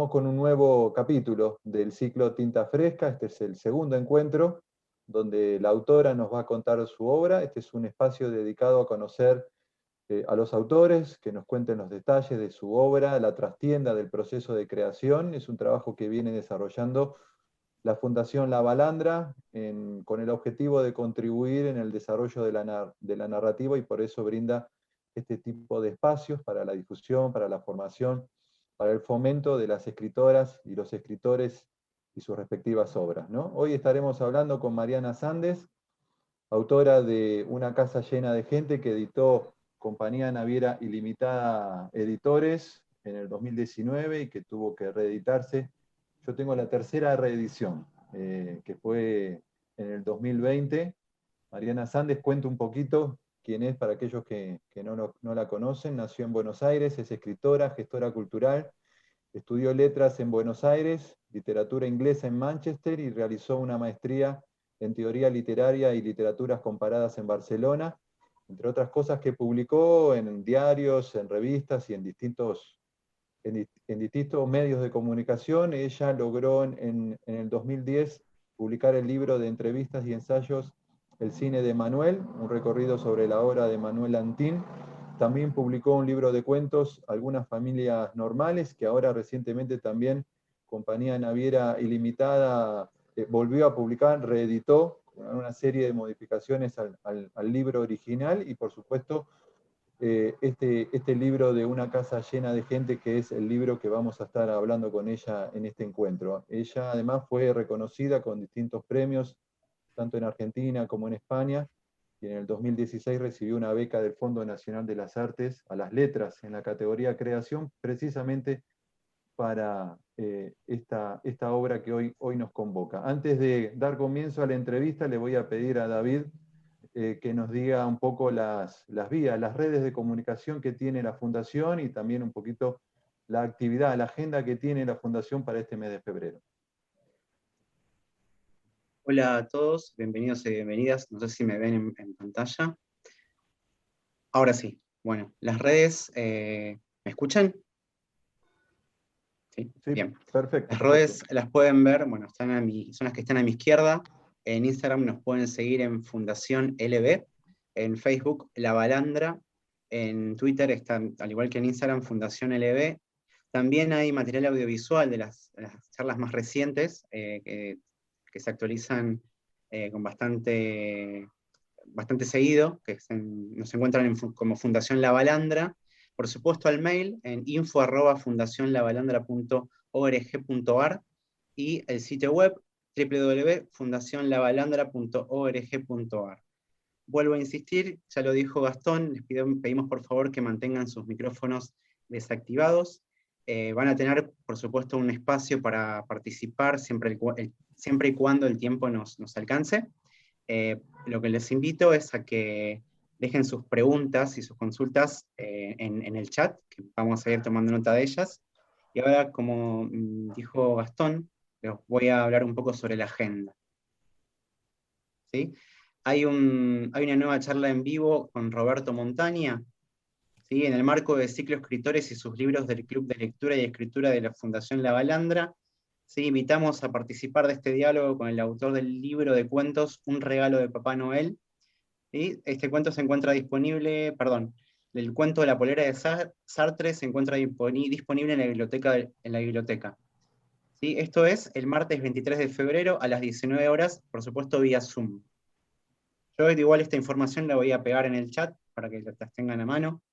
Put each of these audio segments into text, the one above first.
estamos con un nuevo capítulo del ciclo Tinta Fresca. Este es el segundo encuentro, donde la autora nos va a contar su obra. Este es un espacio dedicado a conocer a los autores, que nos cuenten los detalles de su obra, la trastienda del proceso de creación. Es un trabajo que viene desarrollando la Fundación La Balandra con el objetivo de contribuir en el desarrollo de la narrativa, y por eso brinda este tipo de espacios para la difusión, para la formación, para el fomento de las escritoras y los escritores y sus respectivas obras, ¿no? Hoy estaremos hablando con Mariana Sandes, autora de Una casa llena de gente, que editó Compañía Naviera Ilimitada Editores en el 2019 y que tuvo que reeditarse. Yo tengo la tercera reedición, que fue en el 2020. Mariana Sandes, cuenta un poquito quién es para aquellos que no la conocen. Nació en Buenos Aires, es escritora, gestora cultural, estudió letras en Buenos Aires, literatura inglesa en Manchester y realizó una maestría en teoría literaria y literaturas comparadas en Barcelona, entre otras cosas que publicó en diarios, en revistas y en distintos medios de comunicación. Ella logró en el 2010 publicar el libro de entrevistas y ensayos El cine de Manuel, un recorrido sobre la obra de Manuel Antín. También publicó un libro de cuentos, Algunas familias normales, que ahora recientemente también Compañía Naviera Ilimitada volvió a publicar, reeditó con una serie de modificaciones al libro original, y por supuesto este libro de Una casa llena de gente, que es el libro que vamos a estar hablando con ella en este encuentro. Ella además fue reconocida con distintos premios, tanto en Argentina como en España, y en el 2016 recibió una beca del Fondo Nacional de las Artes a las Letras en la categoría Creación, precisamente para esta obra que hoy nos convoca. Antes de dar comienzo a la entrevista, le voy a pedir a David que nos diga un poco las vías, las redes de comunicación que tiene la Fundación, y también un poquito la actividad, la agenda que tiene la Fundación para este mes de febrero. Hola a todos, bienvenidos y bienvenidas. No sé si me ven en pantalla. Ahora sí. Bueno, las redes, ¿me escuchan? Sí, Sí, bien. perfecto. Las redes las pueden ver, bueno, son las que están a mi izquierda. En Instagram nos pueden seguir en Fundación LB, en Facebook La Balandra, en Twitter está, al igual que en Instagram, Fundación LB. También hay material audiovisual de las charlas más recientes que se actualizan con bastante seguido, nos encuentran como Fundación La Balandra. Por supuesto al mail en info@fundacionlabalandra.org.ar y el sitio web www.fundacionlabalandra.org.ar. Vuelvo a insistir, ya lo dijo Gastón, pedimos por favor que mantengan sus micrófonos desactivados. Van a tener, por supuesto, un espacio para participar siempre y cuando el tiempo nos alcance. Lo que les invito es a que dejen sus preguntas y sus consultas en el chat, que vamos a ir tomando nota de ellas. Y ahora, como dijo Gastón, les voy a hablar un poco sobre la agenda. ¿Sí? Hay una nueva charla en vivo con Roberto Montaña, ¿sí? En el marco de Ciclo Escritores y sus libros del Club de Lectura y Escritura de la Fundación La Balandra. ¿Sí? Invitamos a participar de este diálogo con el autor del libro de cuentos Un regalo de Papá Noel. ¿Sí? Este cuento se encuentra disponible, el cuento de la polera de Sartre se encuentra disponible en la biblioteca. ¿Sí? Esto es el martes 23 de febrero a las 19 horas, por supuesto vía Zoom. Yo igual esta información la voy a pegar en el chat para que las tengan a mano.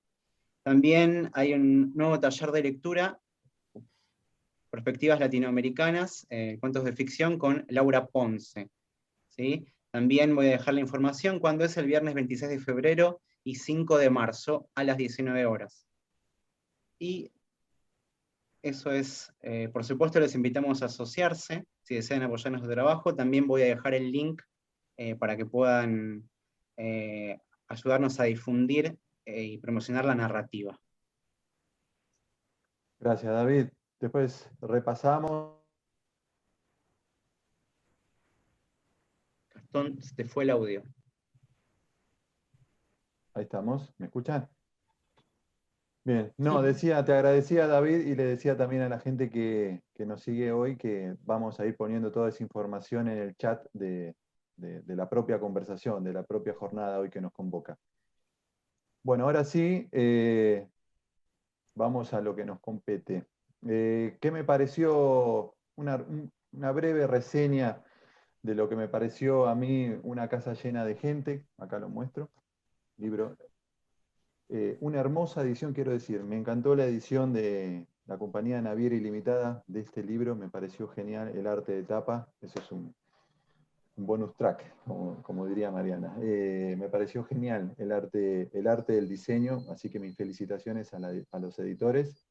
También hay un nuevo taller de lectura, Perspectivas Latinoamericanas, cuentos de ficción, con Laura Ponce. ¿Sí? También voy a dejar la información cuando es el viernes 26 de febrero y 5 de marzo a las 19 horas. Y eso es, por supuesto les invitamos a asociarse, si desean apoyar nuestro trabajo. También voy a dejar el link para que puedan ayudarnos a difundir y promocionar la narrativa. Gracias, David. Después repasamos. Gastón, se te fue el audio. Ahí estamos. ¿Me escuchan? Bien, no, Sí. te agradecía David y le decía también a la gente que nos sigue hoy que vamos a ir poniendo toda esa información en el chat de la propia conversación, de la propia jornada hoy que nos convoca. Bueno, ahora sí, vamos a lo que nos compete. ¿Qué me pareció? Una breve reseña de lo que me pareció a mí Una casa llena de gente. Acá lo muestro. Libro. Una hermosa edición, quiero decir. Me encantó la edición de la compañía Naviera Ilimitada de este libro. Me pareció genial el arte de tapa. Eso es un bonus track, como diría Mariana. Me pareció genial el arte del diseño, así que mis felicitaciones a los editores.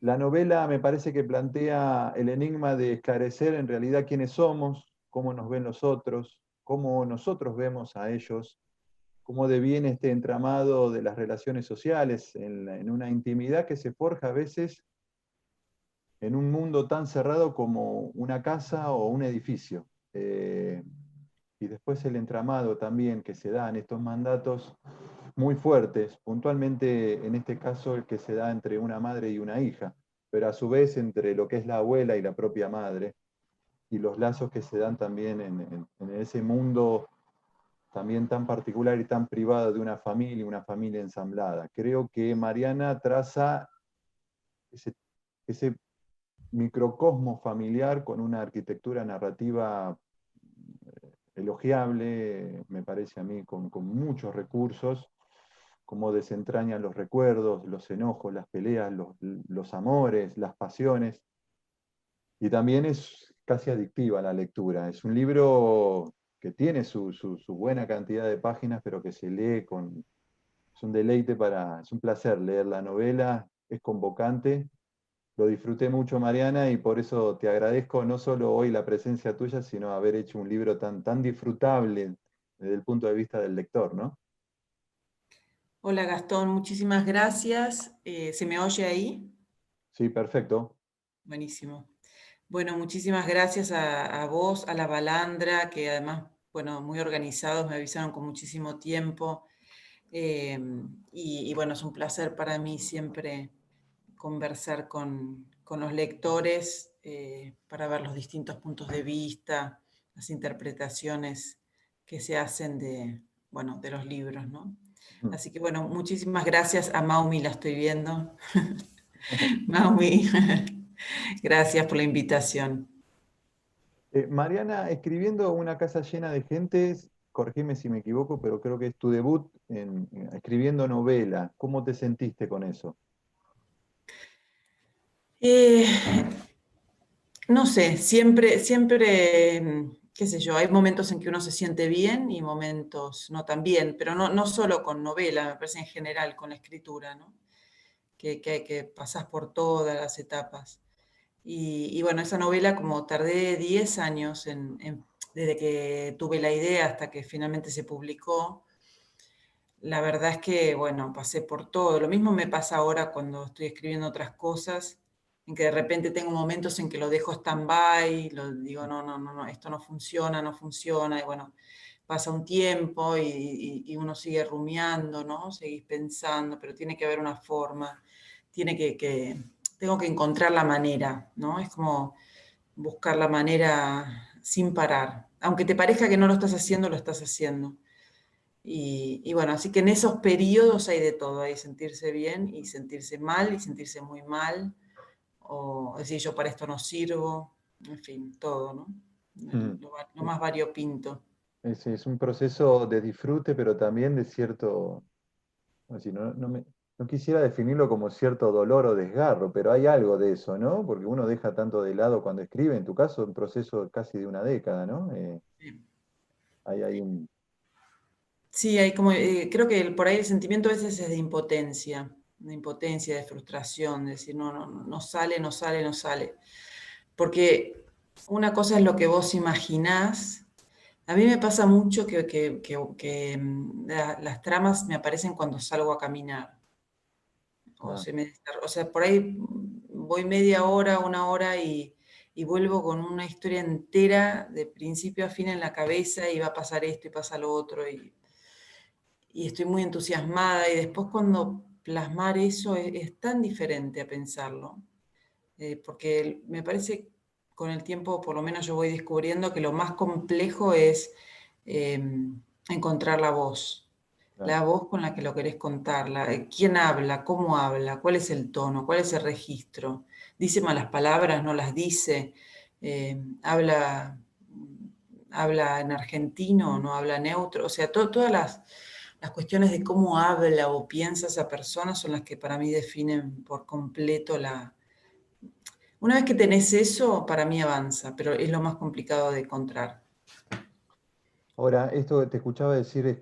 La novela me parece que plantea el enigma de esclarecer en realidad quiénes somos, cómo nos ven los otros, cómo nosotros vemos a ellos, cómo deviene este entramado de las relaciones sociales en una intimidad que se forja a veces en un mundo tan cerrado como una casa o un edificio. Y después el entramado también que se da en estos mandatos muy fuertes, puntualmente en este caso el que se da entre una madre y una hija, pero a su vez entre lo que es la abuela y la propia madre, y los lazos que se dan también en ese mundo también tan particular y tan privado de una familia ensamblada. Creo que Mariana traza ese microcosmos familiar con una arquitectura narrativa elogiable, me parece a mí, con muchos recursos, cómo desentrañan los recuerdos, los enojos, las peleas, los amores, las pasiones, y también es casi adictiva la lectura. Es un libro que tiene su buena cantidad de páginas, pero que se lee con... Es un deleite es un placer leer la novela, es convocante. Lo disfruté mucho, Mariana, y por eso te agradezco no solo hoy la presencia tuya, sino haber hecho un libro tan disfrutable desde el punto de vista del lector, ¿no? Hola Gastón, muchísimas gracias. ¿Se me oye ahí? Sí, perfecto. Buenísimo. Bueno, muchísimas gracias a vos, a la Balandra, que además, bueno, muy organizados, me avisaron con muchísimo tiempo. Eh, y bueno, es un placer para mí siempre conversar con los lectores para ver los distintos puntos de vista, las interpretaciones que se hacen bueno, de los libros, ¿no? Así que bueno, muchísimas gracias a Maumi, la estoy viendo. Maumi, gracias por la invitación. Mariana, escribiendo Una casa llena de gentes, corregime si me equivoco, pero creo que es tu debut escribiendo novela. ¿Cómo te sentiste con eso? Eh, no sé, siempre, qué sé yo, hay momentos en que uno se siente bien y momentos no tan bien, pero no solo con novela, me parece en general con la escritura, ¿no? Que pasás por todas las etapas. Y bueno, esa novela como tardé 10 años desde que tuve la idea hasta que finalmente se publicó, la verdad es que, bueno, pasé por todo. Lo mismo me pasa ahora cuando estoy escribiendo otras cosas, en que de repente tengo momentos en que lo dejo stand-by, lo digo, no, esto no funciona, no funciona, y bueno, pasa un tiempo y uno sigue rumiando, ¿no? Seguís pensando, pero tiene que haber una forma, tengo que encontrar la manera, ¿no? Es como buscar la manera sin parar. Aunque te parezca que no lo estás haciendo, lo estás haciendo. Y bueno, así que en esos periodos hay de todo, hay sentirse bien y sentirse mal y sentirse muy mal, o decir yo para esto no sirvo, en fin, todo, ¿no? Mm. Lo más variopinto. Es un proceso de disfrute, pero también de cierto, así, no quisiera definirlo como cierto dolor o desgarro, pero hay algo de eso, ¿no? Porque uno deja tanto de lado cuando escribe, en tu caso, un proceso casi de una década, ¿no? Hay un... Sí, hay como, creo que por ahí el sentimiento a veces es de impotencia, de frustración, de decir, no sale, no sale, no sale. Porque una cosa es lo que vos imaginás. A mí me pasa mucho que las tramas me aparecen cuando salgo a caminar. Ah, O sea, por ahí voy media hora, una hora y vuelvo con una historia entera de principio a fin en la cabeza y va a pasar esto y pasa lo otro y estoy muy entusiasmada y después cuando plasmar eso es tan diferente a pensarlo, porque me parece con el tiempo, por lo menos yo voy descubriendo que lo más complejo es encontrar la voz. La voz con la que lo querés contar, quién habla, cómo habla, cuál es el tono, cuál es el registro. Dice malas palabras, no las dice, habla en argentino, no habla neutro, o sea, todas las cuestiones de cómo habla o piensa esa persona son las que para mí definen por completo la... Una vez que tenés eso, para mí avanza, pero es lo más complicado de encontrar. Ahora, esto que te escuchaba decir,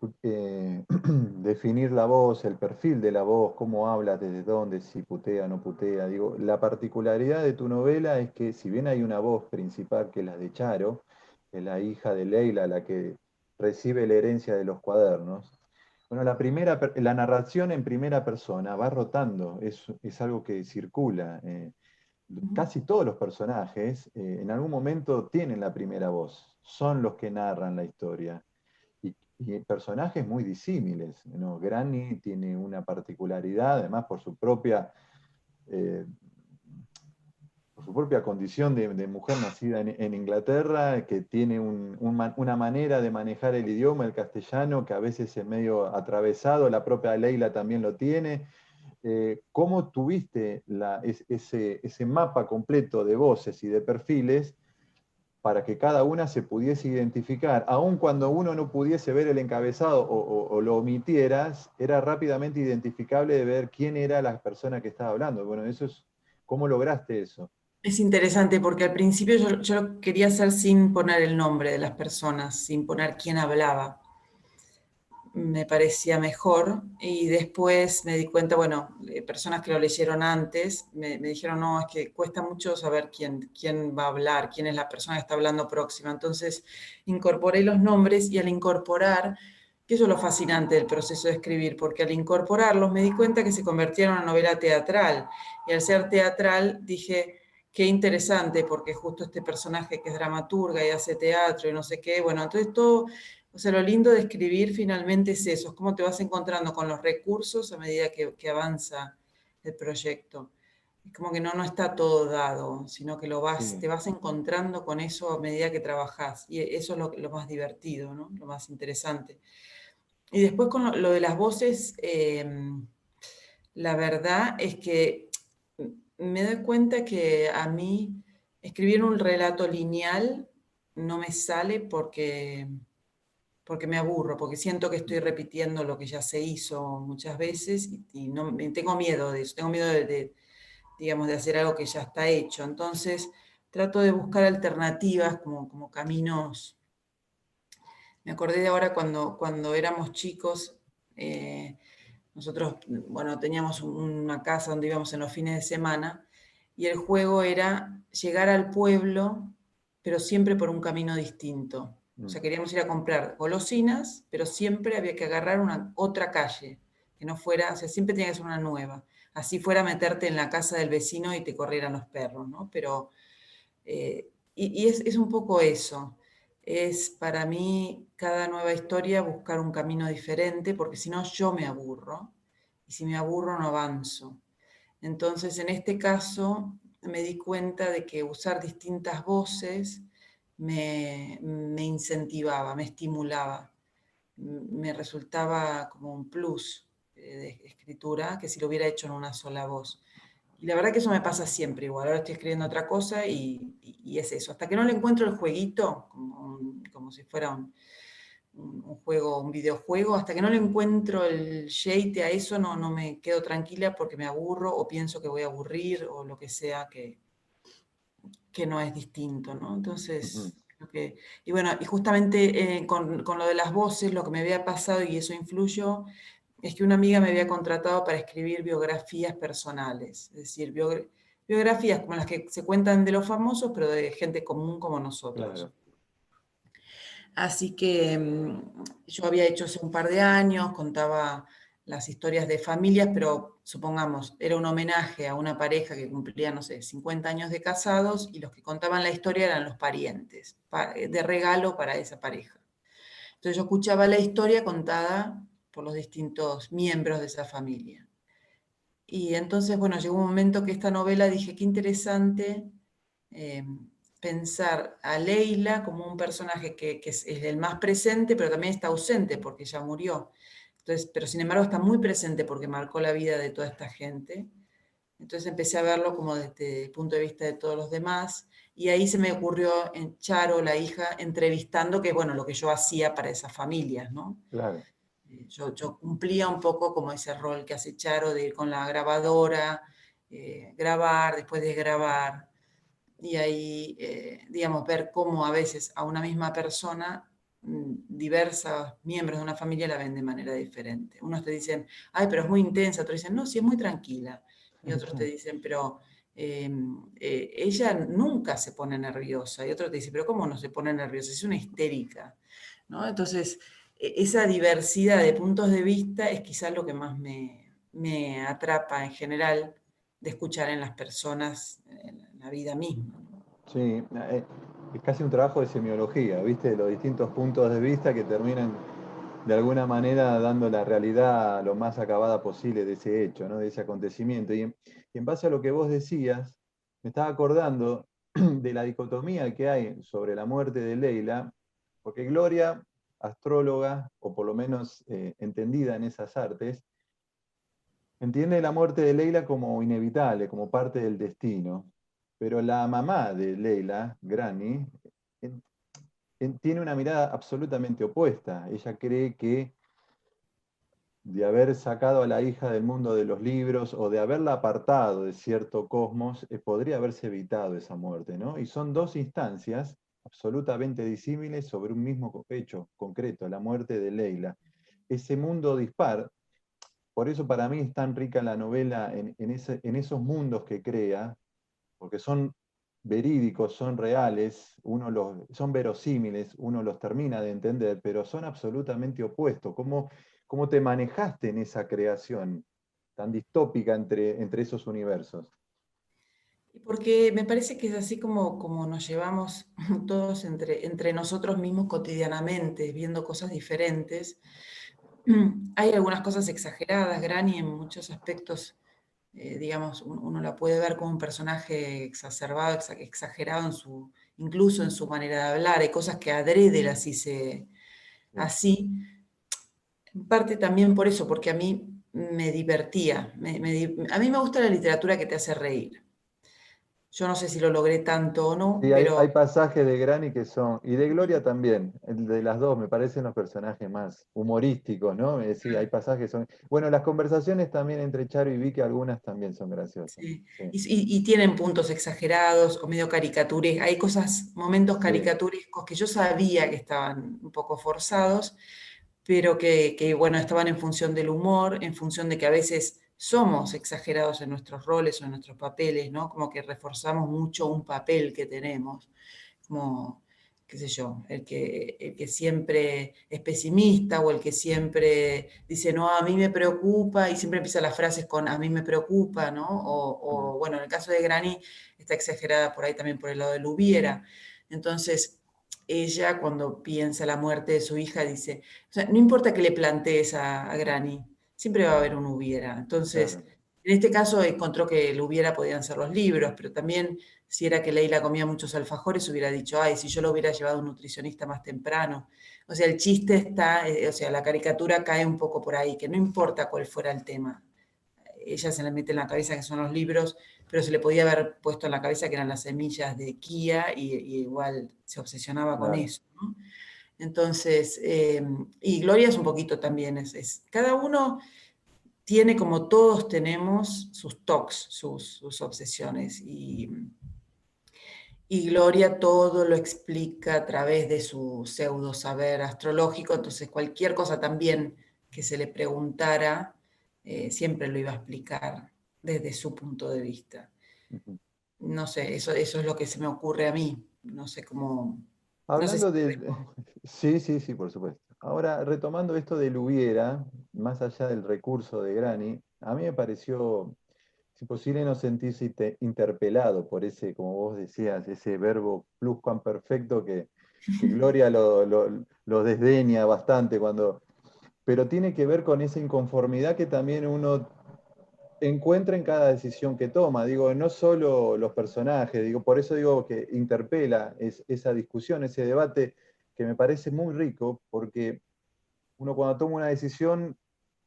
definir la voz, el perfil de la voz, cómo habla, desde dónde, si putea o no putea. Digo, la particularidad de tu novela es que si bien hay una voz principal que es la de Charo, que es la hija de Leila, la que recibe la herencia de los cuadernos, bueno, la narración en primera persona va rotando, es algo que circula. Casi todos los personajes en algún momento tienen la primera voz, son los que narran la historia. Y personajes muy disímiles, ¿no? Granny tiene una particularidad, además eh, por su propia condición de mujer nacida en Inglaterra, que tiene una manera de manejar el idioma, el castellano, que a veces es medio atravesado, la propia Leila también lo tiene. ¿Cómo tuviste ese mapa completo de voces y de perfiles para que cada una se pudiese identificar? Aun cuando uno no pudiese ver el encabezado o lo omitieras, era rápidamente identificable de ver quién era la persona que estaba hablando. Bueno, ¿cómo lograste eso? Es interesante porque al principio yo lo quería hacer sin poner el nombre de las personas, sin poner quién hablaba. Me parecía mejor y después me di cuenta, bueno, personas que lo leyeron antes me dijeron, no, es que cuesta mucho saber quién va a hablar, quién es la persona que está hablando próxima. Entonces incorporé los nombres y al incorporar, que eso es lo fascinante del proceso de escribir, porque al incorporarlos me di cuenta que se convertía en una novela teatral y al ser teatral dije, qué interesante, porque justo este personaje que es dramaturga y hace teatro y no sé qué, bueno, entonces todo... O sea, lo lindo de escribir finalmente es eso, es cómo te vas encontrando con los recursos a medida que avanza el proyecto. Es como que no está todo dado, sino que Sí. te vas encontrando con eso a medida que trabajás. Y eso es lo más divertido, ¿no? Lo más interesante. Y después con lo de las voces, la verdad es que me doy cuenta que a mí escribir un relato lineal no me sale porque me aburro, porque siento que estoy repitiendo lo que ya se hizo muchas veces y no, y tengo miedo de eso, tengo miedo digamos, de hacer algo que ya está hecho. Entonces trato de buscar alternativas como caminos. Me acordé de ahora cuando éramos chicos, nosotros, bueno, teníamos una casa donde íbamos en los fines de semana y el juego era llegar al pueblo, pero siempre por un camino distinto. O sea, queríamos ir a comprar golosinas, pero siempre había que agarrar otra calle, que no fuera, o sea, siempre tenía que ser una nueva. Así fuera meterte en la casa del vecino y te corrieran los perros, ¿no? Pero, y es un poco eso. Es para mí cada nueva historia buscar un camino diferente, porque si no yo me aburro, y si me aburro no avanzo. Entonces, en este caso, me di cuenta de que usar distintas voces me incentivaba, me estimulaba, me resultaba como un plus de escritura que si lo hubiera hecho en una sola voz. Y la verdad que eso me pasa siempre igual. Ahora estoy escribiendo otra cosa y es eso. Hasta que no le encuentro el jueguito, como si fuera un juego, un videojuego, hasta que no le encuentro el shade a eso, no me quedo tranquila porque me aburro o pienso que voy a aburrir o lo que sea que no es distinto, ¿no? Ujú. Entonces, y bueno, y justamente con lo de las voces, lo que me había pasado y eso influyó, es que una amiga me había contratado para escribir biografías personales, es decir, biografías como las que se cuentan de los famosos, pero de gente común como nosotros. Claro. Así que yo había hecho hace un par de años, contaba las historias de familias, pero supongamos, era un homenaje a una pareja que cumplía, no sé, 50 años de casados y los que contaban la historia eran los parientes, de regalo para esa pareja. Entonces yo escuchaba la historia contada por los distintos miembros de esa familia. Y entonces, bueno, llegó un momento que esta novela dije, qué interesante eh, pensar a Leila como un personaje que es el más presente, pero también está ausente porque ya murió. Entonces, pero sin embargo está muy presente porque marcó la vida de toda esta gente. Entonces empecé a verlo como desde el punto de vista de todos los demás. Y ahí se me ocurrió en Charo, la hija, entrevistando, que es bueno, lo que yo hacía para esas familias, ¿no? Claro. Yo cumplía un poco como ese rol que hace Charo de ir con la grabadora, grabar, después desgrabar, y ahí, digamos, ver cómo a veces a una misma persona, diversos miembros de una familia la ven de manera diferente. Unos te dicen, ay, pero es muy intensa, otros dicen, no, sí, es muy tranquila. Y otros te dicen, pero ella nunca se pone nerviosa. Y otros te dicen, pero ¿cómo no se pone nerviosa? Es una histérica, ¿no? Entonces, esa diversidad de puntos de vista es quizás lo que más me atrapa en general de escuchar en las personas, en la vida misma. Sí, es casi un trabajo de semiología, ¿viste? De los distintos puntos de vista que terminan de alguna manera dando la realidad lo más acabada posible de ese hecho, ¿no? De ese acontecimiento. Y en base a lo que vos decías, me estaba acordando de la dicotomía que hay sobre la muerte de Leila, porque Gloria, astróloga, o por lo menos entendida en esas artes, entiende la muerte de Leila como inevitable, como parte del destino. Pero la mamá de Leila, Granny, en- tiene una mirada absolutamente opuesta. Ella cree que de haber sacado a la hija del mundo de los libros o de haberla apartado de cierto cosmos, podría haberse evitado esa muerte, ¿no? Y son dos instancias absolutamente disímiles sobre un mismo hecho concreto, la muerte de Leila. Ese mundo dispar, por eso para mí es tan rica la novela en esos mundos que crea, porque son verídicos, son reales, son verosímiles, uno los termina de entender, pero son absolutamente opuestos. ¿Cómo te manejaste en esa creación tan distópica entre esos universos? Porque me parece que es así como nos llevamos todos entre nosotros mismos cotidianamente, viendo cosas diferentes. Hay algunas cosas exageradas, Granny en muchos aspectos, digamos, uno la puede ver como un personaje exacerbado, exagerado incluso en su manera de hablar. Hay cosas que adrede las hice Sí. así. En parte también por eso, porque a mí me divertía. A mí me gusta la literatura que te hace reír. Yo no sé si lo logré tanto o no, Sí, hay pero pasajes de Granny que son, y de Gloria también, el de las dos me parecen los personajes más humorísticos, ¿no? Sí, hay pasajes que son... Bueno, las conversaciones también entre Charo y Vicky, algunas también son graciosas. sí. Sí, Y tienen puntos exagerados o medio caricaturescos. Hay cosas, momentos sí, caricaturescos que yo sabía que estaban un poco forzados, pero bueno, estaban en función del humor, en función de que a veces somos exagerados en nuestros roles o en nuestros papeles, ¿no? Como que reforzamos mucho un papel que tenemos, como, qué sé yo, el que siempre es pesimista o el que siempre dice, no, a mí me preocupa, y siempre empieza las frases con a mí me preocupa, ¿no? mm, Bueno, en el caso de Granny está exagerada por ahí también por el lado del hubiera. Entonces, ella cuando piensa la muerte de su hija dice, o sea, no importa que le plantees a Granny, siempre va a haber un hubiera. Entonces, claro. en este caso encontró que el hubiera podían ser los libros, pero también si era que Leila comía muchos alfajores, hubiera dicho, ay, si yo lo hubiera llevado a un nutricionista más temprano. O sea, el chiste está, o sea, la caricatura cae un poco por ahí, que no importa cuál fuera el tema. Ella se le mete en la cabeza que son los libros, pero se le podía haber puesto en la cabeza que eran las semillas de Kia y igual se obsesionaba con Claro. eso, ¿no? Entonces, y Gloria es un poquito también, cada uno tiene como todos tenemos sus tocs, sus obsesiones. Y Gloria todo lo explica a través de su pseudo saber astrológico, entonces cualquier cosa también que se le preguntara, siempre lo iba a explicar desde su punto de vista. Ujú. No sé, eso es lo que se me ocurre a mí. No sé cómo, no sé si Hablando te de... respondo. Sí, sí, sí, por supuesto. Ahora, retomando esto del hubiera, más allá del recurso de Granny, a mí me pareció, si posible, no sentirse interpelado por ese, como vos decías, ese verbo pluscuamperfecto que Gloria lo desdeña bastante cuando... Pero tiene que ver con esa inconformidad que también uno encuentra en cada decisión que toma. Digo, no solo los personajes, digo, por eso digo que interpela esa discusión, ese debate, que me parece muy rico, porque uno cuando toma una decisión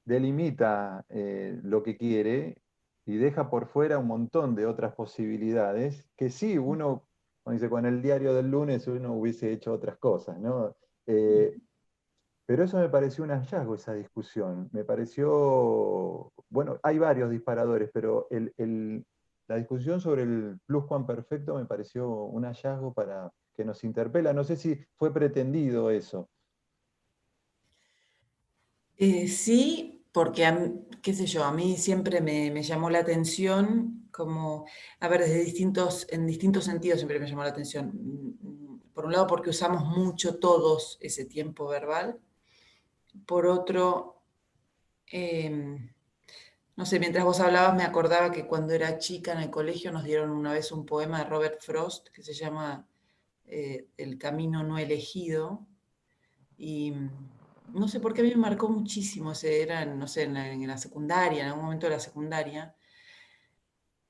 delimita lo que quiere y deja por fuera un montón de otras posibilidades, que sí, uno, como dice, con el diario del lunes uno hubiese hecho otras cosas, ¿no? Pero eso me pareció un hallazgo, esa discusión. Me pareció, bueno, hay varios disparadores, pero la discusión sobre el pluscuamperfecto me pareció un hallazgo para que nos interpela. No sé si fue pretendido eso. Sí, porque, qué sé yo, a mí siempre me llamó la atención, como, a ver, en distintos sentidos siempre me llamó la atención. Por un lado, porque usamos mucho todos ese tiempo verbal. Por otro, em, no sé, mientras vos hablabas me acordaba que cuando era chica en el colegio nos dieron una vez un poema de Robert Frost que se llama El camino no elegido. Y no sé por qué a mí me marcó muchísimo, ese era, no sé, en la secundaria, en algún momento de la secundaria.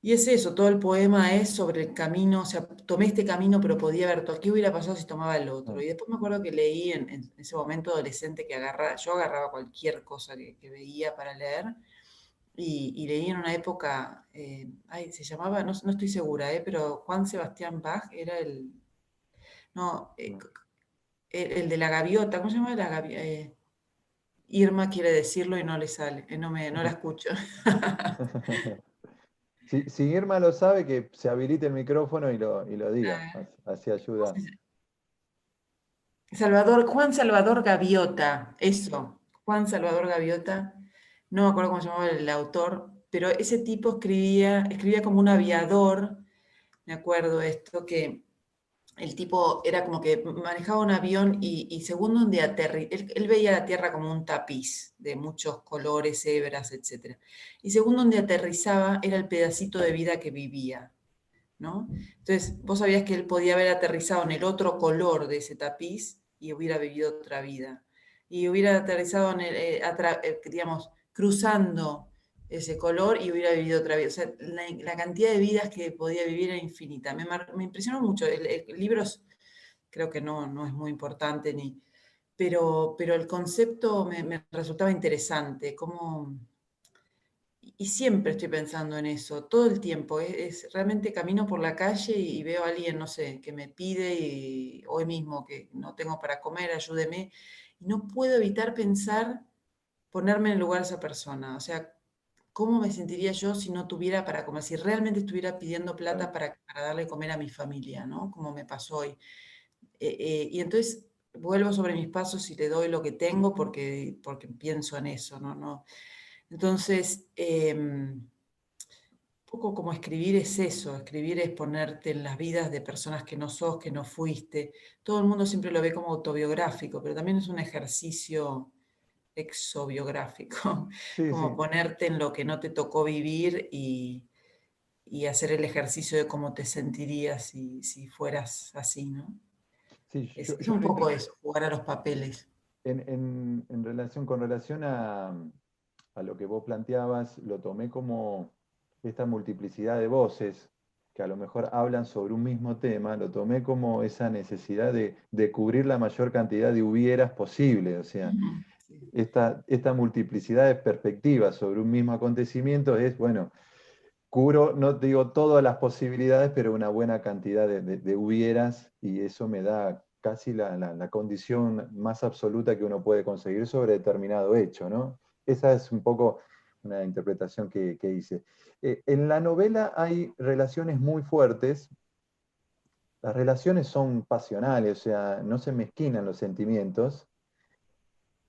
Y es eso, todo el poema es sobre el camino, o sea, tomé este camino, pero podía haber todo. ¿Qué hubiera pasado si tomaba el otro? Ah, Y después me acuerdo que leí en ese momento adolescente que yo agarraba cualquier cosa que veía para leer, y leí en una época, ay, se llamaba, no, no estoy segura, pero Juan Sebastián Bach era no, no. el de la gaviota, ¿cómo se llama? Irma quiere decirlo y no le sale, no la escucho. Si Irma lo sabe, que se habilite el micrófono y lo diga, así ayuda. Juan Salvador Gaviota, eso, Juan Salvador Gaviota, no me acuerdo cómo se llamaba el autor, pero ese tipo escribía como un aviador, me acuerdo esto, que el tipo era como que manejaba un avión y según donde él veía la Tierra como un tapiz de muchos colores, hebras, etc. Y según donde aterrizaba era el pedacito de vida que vivía, ¿no? Entonces, vos sabías que él podía haber aterrizado en el otro color de ese tapiz y hubiera vivido otra vida. Y hubiera aterrizado digamos, cruzando ese color y hubiera vivido otra vida. O sea, la cantidad de vidas que podía vivir era infinita. Me impresionó mucho. El libro creo que no es muy importante, pero el concepto me resultaba interesante. Y siempre estoy pensando en eso, todo el tiempo. Realmente camino por la calle y veo a alguien, no sé, que me pide, y hoy mismo que no tengo para comer, ayúdeme. Y no puedo evitar pensar, ponerme en el lugar de esa persona. O sea, ¿cómo me sentiría yo si no tuviera para comer? Si realmente estuviera pidiendo plata Claro. para darle comer a mi familia, ¿no? Como me pasó hoy. Y entonces vuelvo sobre mis pasos y le doy lo que tengo porque pienso en eso, ¿no? Entonces, poco como escribir es eso, escribir es ponerte en las vidas de personas que no sos, que no fuiste. Todo el mundo siempre lo ve como autobiográfico, pero también es un ejercicio exobiográfico, Sí, como sí, ponerte en lo que no te tocó vivir y hacer el ejercicio de cómo te sentirías si fueras así, ¿no? sí, Es yo un lo poco eso, jugar a los papeles. en relación, con relación a lo que vos planteabas, lo tomé como esta multiplicidad de voces que a lo mejor hablan sobre un mismo tema, lo tomé como esa necesidad de cubrir la mayor cantidad de hubieras posible, o sea, Ujú, sí. esta multiplicidad de perspectivas sobre un mismo acontecimiento es, bueno, cubro, no digo todas las posibilidades, pero una buena cantidad de hubieras, y eso me da casi la condición más absoluta que uno puede conseguir sobre determinado hecho, ¿no? Esa es un poco una interpretación que hice. En la novela hay relaciones muy fuertes, las relaciones son pasionales, o sea, no se mezquinan los sentimientos,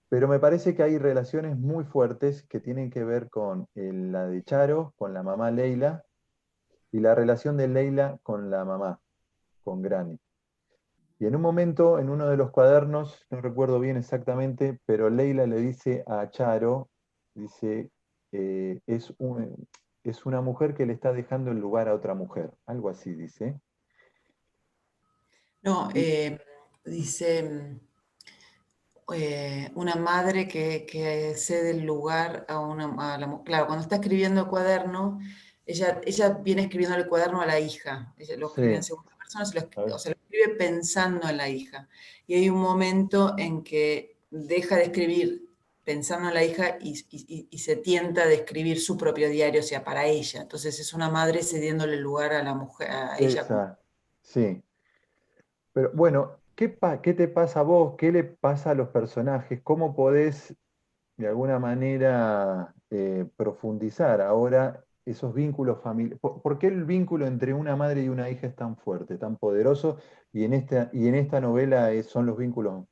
pero me parece que hay relaciones muy fuertes que tienen que ver con la de Charo, con la mamá Leila, y la relación de Leila con la mamá, con Granny. Y en un momento, en uno de los cuadernos, no recuerdo bien exactamente, pero Leila le dice a Charo, dice, es una mujer que le está dejando el lugar a otra mujer, algo así dice. No, Y dice, una madre que cede el lugar claro, cuando está escribiendo el cuaderno, ella viene escribiendo el cuaderno a la hija, ella lo escribe en Sí, segunda persona, a ver, o sea, lo escribe pensando en la hija. Y hay un momento en que deja de escribir pensando en la hija y se tienta de escribir su propio diario, o sea, para ella. Entonces es una madre cediéndole el lugar a la mujer, a ella. esa, sí. Pero bueno, ¿qué te pasa a vos? ¿Qué le pasa a los personajes? ¿Cómo podés de alguna manera profundizar ahora esos vínculos familiares? ¿Por qué el vínculo entre una madre y una hija es tan fuerte, tan poderoso? Y en esta novela son los vínculos,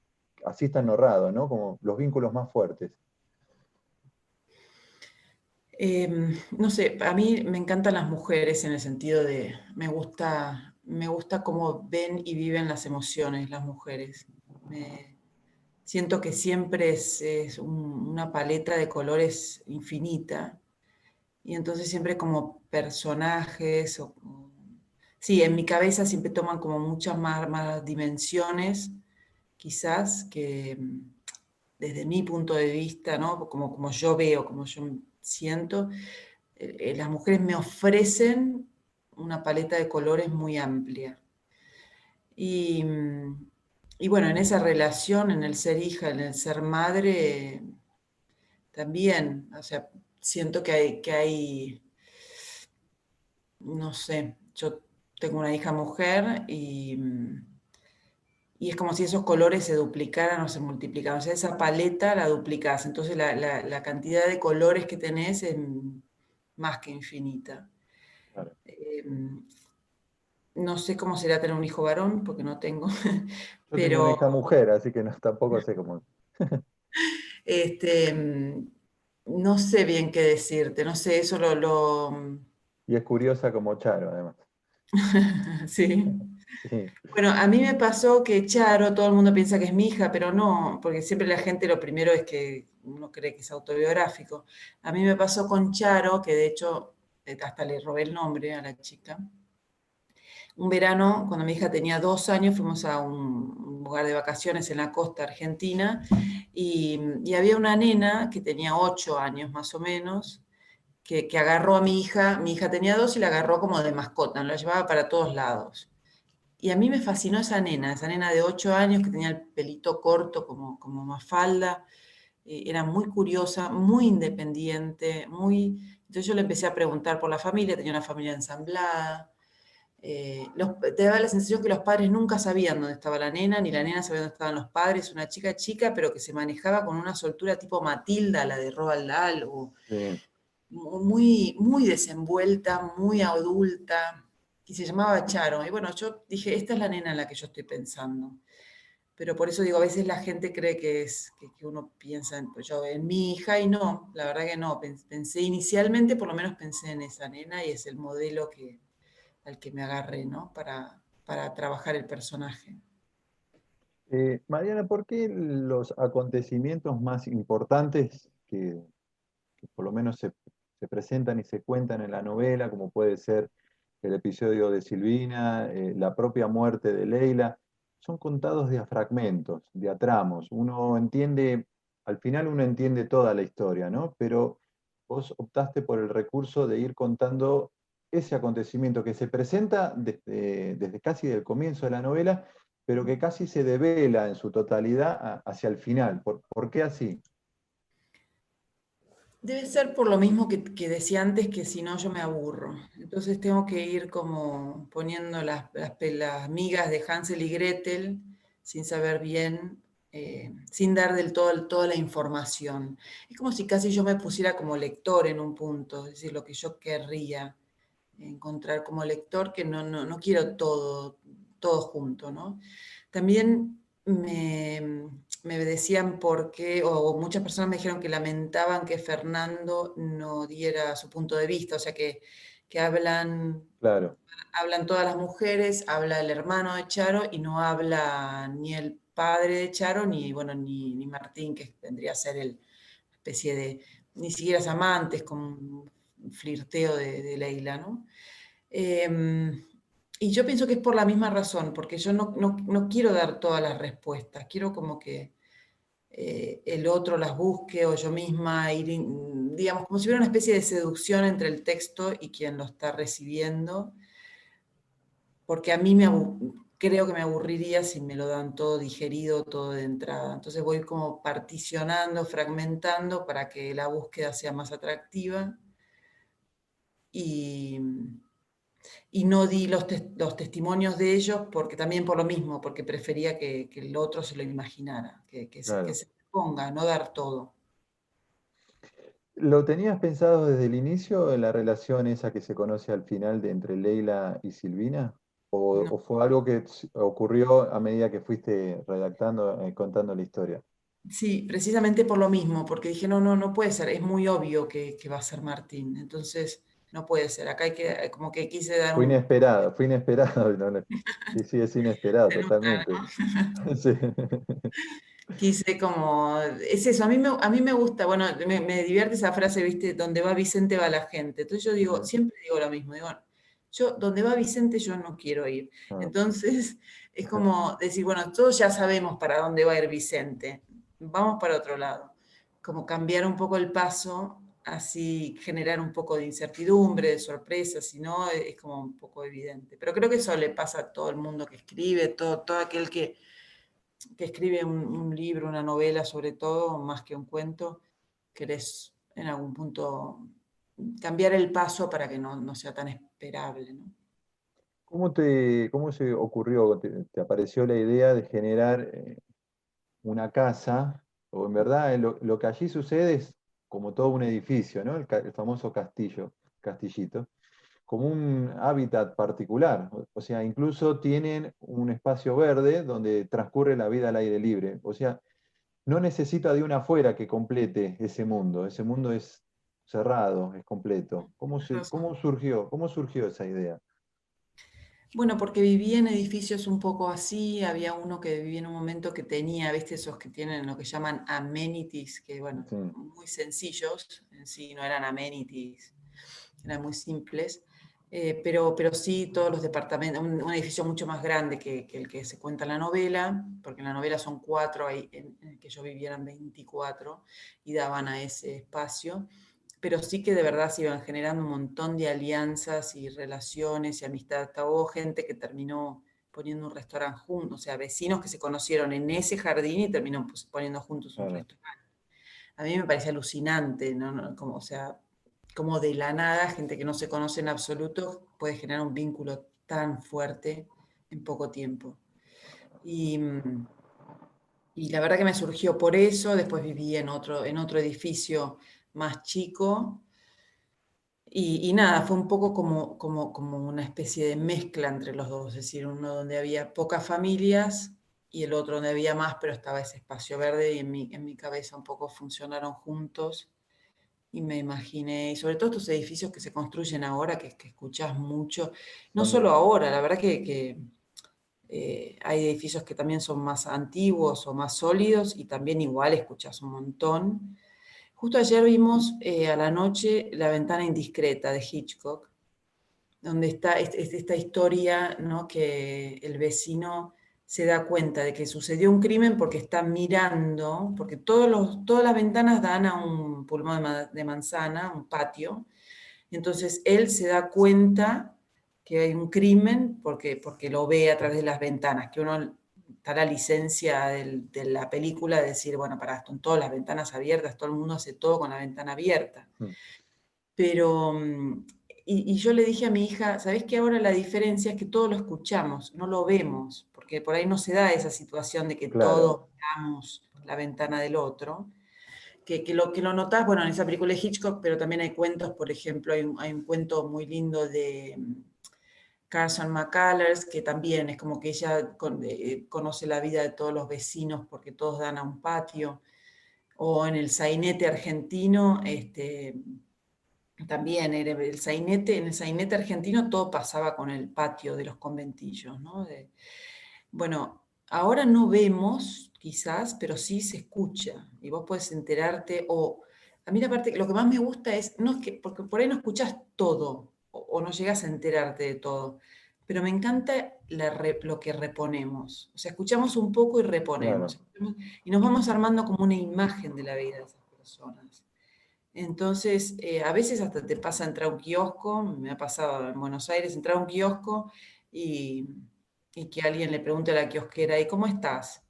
así están narrados, ¿no? Como los vínculos más fuertes. No sé, a mí me encantan las mujeres en el sentido de, me gusta cómo ven y viven las emociones las mujeres. Siento que siempre es una paleta de colores infinita y entonces siempre como personajes, sí, en mi cabeza siempre toman como muchas más dimensiones, quizás, que desde mi punto de vista, ¿no? Como yo veo, como yo siento, las mujeres me ofrecen una paleta de colores muy amplia. Y, y bueno, en esa relación, en el ser hija, en el ser madre, también, o sea, siento no sé, yo tengo una hija mujer y es como si esos colores se duplicaran o se multiplicaran. O sea, esa paleta la duplicas, entonces la cantidad de colores que tenés es más que infinita. Claro. Eh, no sé cómo será tener un hijo varón, porque no tengo, Yo tengo una pero hija mujer, así que no, tampoco sé cómo. este, no sé bien qué decirte, no sé, eso Y es curiosa como Charo, además. sí. Sí, Bueno, a mí me pasó que Charo, todo el mundo piensa que es mi hija, pero no, porque siempre la gente lo primero es que uno cree que es autobiográfico. A mí me pasó con Charo, que de hecho hasta le robé el nombre a la chica. Un verano, cuando mi hija tenía 2 años, fuimos a un lugar de vacaciones en la costa argentina y había una nena que tenía 8 años más o menos, que agarró a mi hija tenía 2 y la agarró como de mascota, la llevaba para todos lados. Y a mí me fascinó esa nena de 8 años que tenía el pelito corto como Mafalda, era muy curiosa, muy independiente, Entonces yo le empecé a preguntar por la familia, tenía una familia ensamblada, te daba la sensación que los padres nunca sabían dónde estaba la nena, ni la nena sabía dónde estaban los padres, una chica chica, pero que se manejaba con una soltura tipo Matilda, la de Roald Dahl, o sí. muy desenvuelta, muy adulta, y se llamaba Charo. Y bueno, yo dije, esta es la nena en la que yo estoy pensando. Pero por eso digo, a veces la gente cree que uno piensa pues yo, en mi hija y no, la verdad que no. Pensé inicialmente, por lo menos pensé en esa nena y es el modelo al que me agarré, ¿no? Para trabajar el personaje. Mariana, ¿por qué los acontecimientos más importantes que por lo menos se presentan y se cuentan en la novela, como puede ser el episodio de Silvina, la propia muerte de Leila, son contados de a fragmentos, de a tramos? Uno entiende, al final uno entiende toda la historia, ¿no? Pero vos optaste por el recurso de ir contando ese acontecimiento que se presenta desde casi el comienzo de la novela, pero que casi se devela en su totalidad hacia el final. ¿Por qué así? Debe ser por lo mismo que decía antes, que si no yo me aburro. Entonces tengo que ir como poniendo las migas de Hansel y Gretel sin saber bien, sin dar del todo toda la información. Es como si casi yo me pusiera como lector en un punto, es decir, lo que yo querría encontrar como lector, que no quiero todo junto, ¿no? También me decían por qué, o muchas personas me dijeron que lamentaban que Fernando no diera su punto de vista, o sea que Claro. hablan todas las mujeres, habla el hermano de Charo y no habla ni el padre de Charo, ni, bueno, ni Martín, que vendría a ser el especie de, ni siquiera es amantes, con un flirteo de Leila, ¿no? Y yo pienso que es por la misma razón, porque yo no quiero dar todas las respuestas, quiero como que el otro las busque o yo misma, digamos, como si hubiera una especie de seducción entre el texto y quien lo está recibiendo, porque a mí creo que me aburriría si me lo dan todo digerido, todo de entrada. Entonces voy como particionando, fragmentando para que la búsqueda sea más atractiva y, y no di los testimonios de ellos porque también por lo mismo, porque prefería que el otro se lo imaginara, que Claro. se ponga, no dar todo. ¿Lo tenías pensado desde el inicio en la relación esa que se conoce al final de entre Leila y Silvina? No. O fue algo que ocurrió a medida que fuiste redactando, contando la historia? Sí, precisamente por lo mismo, porque dije, no puede ser, es muy obvio que va a ser Martín, entonces no puede ser, acá hay que, como que quise dar un... Fue inesperado. Sí, sí, es inesperado, Se nota, totalmente. ¿no? Sí. Quise como, es eso, a mí me gusta, bueno, me divierte esa frase, viste, donde va Vicente va la gente. Entonces yo digo, Ujú. siempre digo lo mismo, digo, yo, donde va Vicente yo no quiero ir. Ah, Entonces es como decir, bueno, todos ya sabemos para dónde va a ir Vicente, vamos para otro lado. Como cambiar un poco el paso, así generar un poco de incertidumbre, de sorpresa, si no es como un poco evidente. Pero creo que eso le pasa a todo el mundo que escribe, todo aquel que escribe un libro, una novela sobre todo, más que un cuento, querés en algún punto cambiar el paso para que no sea tan esperable, ¿no? ¿Cómo se ocurrió, te apareció la idea de generar una casa? O en verdad lo que allí sucede es como todo un edificio, ¿no? El famoso castillito, como un hábitat particular. O sea, incluso tienen un espacio verde donde transcurre la vida al aire libre. O sea, no necesita de una afuera que complete ese mundo. Ese mundo es cerrado, es completo. Tienes razón. Cómo surgió esa idea? Bueno, porque viví en edificios un poco así, había uno que vivía en un momento que tenía, viste, esos que tienen lo que llaman amenities, que bueno, Sí, muy sencillos, en sí no eran amenities, eran muy simples, pero sí todos los departamentos, un edificio mucho más grande que el que se cuenta en la novela, porque en la novela son 4, ahí en el que yo vivía eran 24 y daban a ese espacio, pero sí que de verdad se iban generando un montón de alianzas y relaciones y amistad. Hasta hubo gente que terminó poniendo un restaurante juntos, o sea, vecinos que se conocieron en ese jardín y terminó poniendo juntos un claro. restaurante. A mí me parece alucinante, ¿no? Como, o sea, como de la nada, gente que no se conoce en absoluto puede generar un vínculo tan fuerte en poco tiempo. Y, y la verdad que me surgió por eso, después viví en otro edificio más chico, y nada, fue un poco como una especie de mezcla entre los dos, es decir, uno donde había pocas familias y el otro donde había más, pero estaba ese espacio verde y en mi cabeza un poco funcionaron juntos y me imaginé, y sobre todo estos edificios que se construyen ahora, que escuchás mucho, no solo También. ahora, la verdad que hay edificios que también son más antiguos o más sólidos y también igual escuchás un montón. Justo ayer vimos a la noche La ventana indiscreta de Hitchcock, donde está esta historia, ¿no? Que el vecino se da cuenta de que sucedió un crimen porque está mirando, porque todas las ventanas dan a un pulmón de manzana, un patio, entonces él se da cuenta que hay un crimen porque lo ve a través de las ventanas, que uno está la licencia de la película de decir, bueno, para están todas las ventanas abiertas, todo el mundo hace todo con la ventana abierta. Mm, Pero, y yo le dije a mi hija, ¿sabés qué? Ahora la diferencia es que todo lo escuchamos, no lo vemos, porque por ahí no se da esa situación de que claro. todos veamos la ventana del otro. Que lo notás, bueno, en esa película de Hitchcock, pero también hay cuentos, por ejemplo, hay un cuento muy lindo de Carson McCullers, que también es como que ella conoce la vida de todos los vecinos porque todos dan a un patio, o en el sainete argentino, también era en el sainete argentino todo pasaba con el patio de los conventillos, ¿no? Bueno, ahora no vemos, quizás, pero sí se escucha y vos puedes enterarte o... A mí la parte, lo que más me gusta es, no es que, porque por ahí no escuchas todo o no llegas a enterarte de todo, pero me encanta lo que reponemos. O sea, escuchamos un poco y reponemos. Claro, Y nos vamos armando como una imagen de la vida de esas personas. Entonces, a veces hasta te pasa entrar a un kiosco, me ha pasado en Buenos Aires, entrar a un kiosco y, y que alguien le pregunte a la kiosquera, ¿y cómo estás?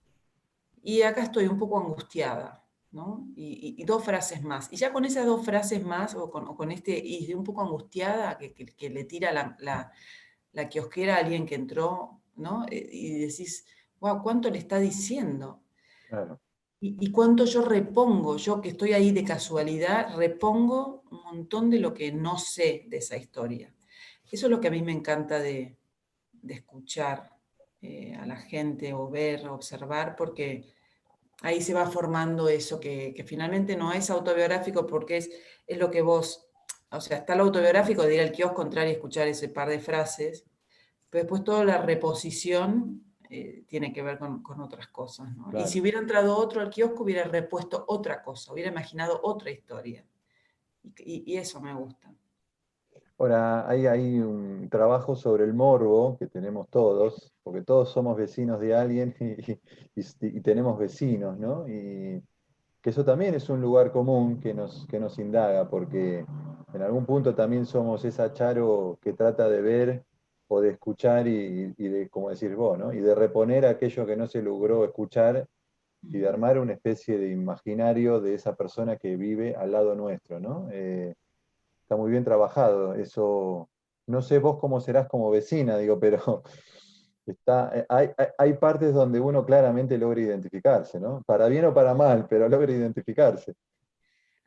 Y acá estoy un poco angustiada, ¿no? Y dos frases más. Y ya con esas dos frases más, o con este, y un poco angustiada, que le tira la kiosquera a alguien que entró, ¿no? Y decís, wow, ¿cuánto le está diciendo? claro. Y cuánto yo repongo, yo que estoy ahí de casualidad, repongo un montón de lo que no sé de esa historia. Eso es lo que a mí me encanta de escuchar a la gente o ver, observar, porque ahí se va formando eso que finalmente no es autobiográfico porque es lo que vos, o sea, está lo autobiográfico de ir al kiosco, entrar y escuchar ese par de frases, pero después toda la reposición tiene que ver con otras cosas, ¿no? Y si Claro. hubiera entrado otro al kiosco, hubiera repuesto otra cosa, hubiera imaginado otra historia. Y eso me gusta. Ahora, hay un trabajo sobre el morbo que tenemos todos, porque todos somos vecinos de alguien y tenemos vecinos, ¿no? Y que eso también es un lugar común que nos indaga, porque en algún punto también somos esa Charo que trata de ver o de escuchar y de, como decís vos, ¿no? Y de reponer aquello que no se logró escuchar y de armar una especie de imaginario de esa persona que vive al lado nuestro, ¿no? Está muy bien trabajado. Eso, no sé vos cómo serás como vecina, digo, pero hay partes donde uno claramente logra identificarse, ¿no? Para bien o para mal, pero logra identificarse.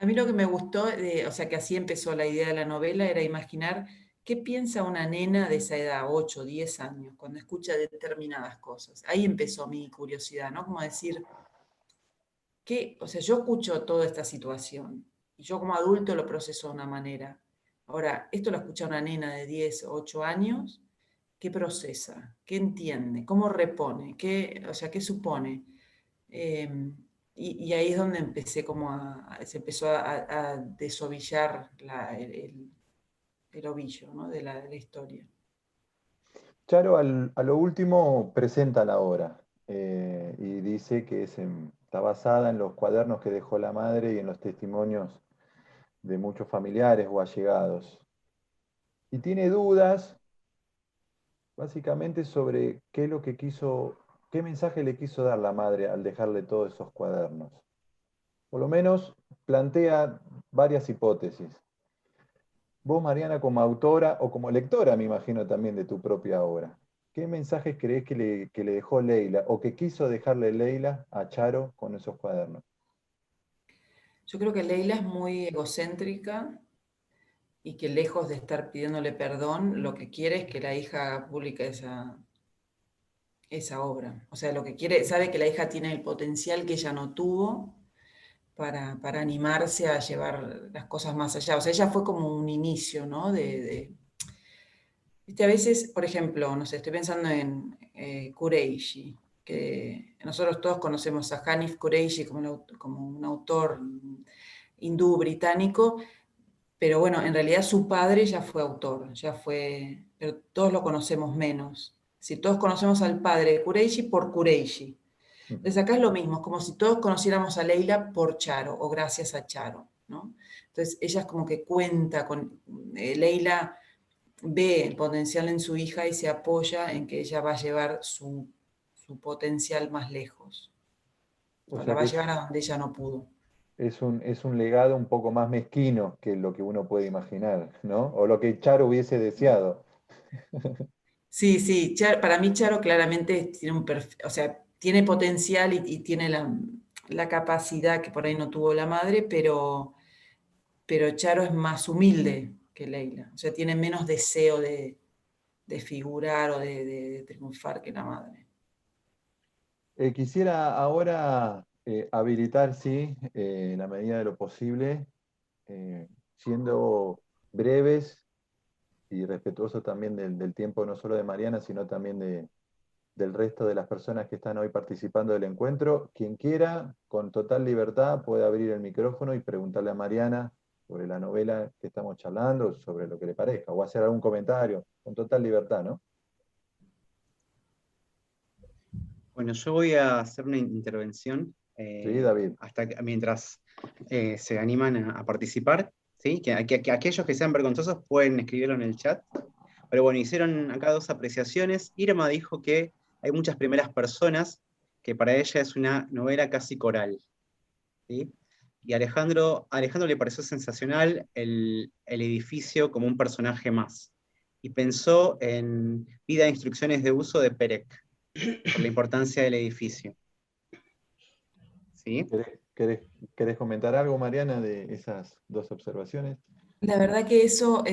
A mí lo que me gustó, o sea, que así empezó la idea de la novela, era imaginar qué piensa una nena de esa edad, 8, 10 años, cuando escucha determinadas cosas. Ahí empezó mi curiosidad, ¿no? Como decir, o sea, yo escucho toda esta situación y yo como adulto lo proceso de una manera. Ahora, esto lo escucha una nena de 10 o 8 años, ¿qué procesa? ¿Qué entiende? ¿Cómo repone? O sea, ¿qué supone? Eh, y ahí es donde empecé como se empezó a desovillar el ovillo, ¿no? de la historia. Charo, a lo último, presenta la obra y dice que está basada en los cuadernos que dejó la madre y en los testimonios de muchos familiares o allegados. Y tiene dudas, básicamente, sobre qué es lo que quiso, qué mensaje le quiso dar la madre al dejarle todos esos cuadernos. Por lo menos plantea varias hipótesis. Vos, Mariana, como autora o como lectora, me imagino también de tu propia obra, ¿qué mensajes creés que le dejó Leila o que quiso dejarle Leila a Charo con esos cuadernos? Yo creo que Leila es muy egocéntrica y que lejos de estar pidiéndole perdón, lo que quiere es que la hija haga pública esa obra. O sea, lo que quiere, sabe que la hija tiene el potencial que ella no tuvo para animarse a llevar las cosas más allá. O sea, ella fue como un inicio, ¿no? Viste, a veces, por ejemplo, no sé, estoy pensando en Kureishi, que nosotros todos conocemos a Hanif Kureishi como un autor hindú británico, pero bueno, en realidad su padre ya fue autor, pero todos lo conocemos menos. Si todos conocemos al padre de Kureishi por Kureishi. Ujú. Entonces acá es lo mismo, es como si todos conociéramos a Leila por Charo o gracias a Charo, ¿no? Entonces ella es como que cuenta con, Leila ve el potencial en su hija y se apoya en que ella va a llevar su potencial más lejos, O ¿no? La sea va a que llevar a donde ella no pudo. es un legado un poco más mezquino que lo que uno puede imaginar, ¿no? O lo que Charo hubiese deseado. Sí, sí, para mí Charo claramente tiene un perfil, o sea, tiene potencial y tiene la capacidad que por ahí no tuvo la madre, pero Charo es más humilde que Leila, o sea, tiene menos deseo de figurar o de triunfar que la madre. Quisiera ahora habilitar, sí, en la medida de lo posible, siendo breves y respetuosos también del tiempo no solo de Mariana, sino también del resto de las personas que están hoy participando del encuentro. Quien quiera, con total libertad, puede abrir el micrófono y preguntarle a Mariana sobre la novela que estamos charlando, sobre lo que le parezca, o hacer algún comentario, con total libertad, ¿no? Bueno, yo voy a hacer una intervención Sí, David. mientras se animan a participar, ¿sí? Que aquellos que sean vergonzosos pueden escribirlo en el chat. Pero bueno, hicieron acá dos apreciaciones. Irma dijo que hay muchas primeras personas, que para ella es una novela casi coral, ¿sí? Y Alejandro le pareció sensacional el edificio como un personaje más. Y pensó en Vida e Instrucciones de Uso de Perec, por la importancia del edificio. ¿Sí? ¿Querés comentar algo, Mariana, de esas dos observaciones? La verdad que eso,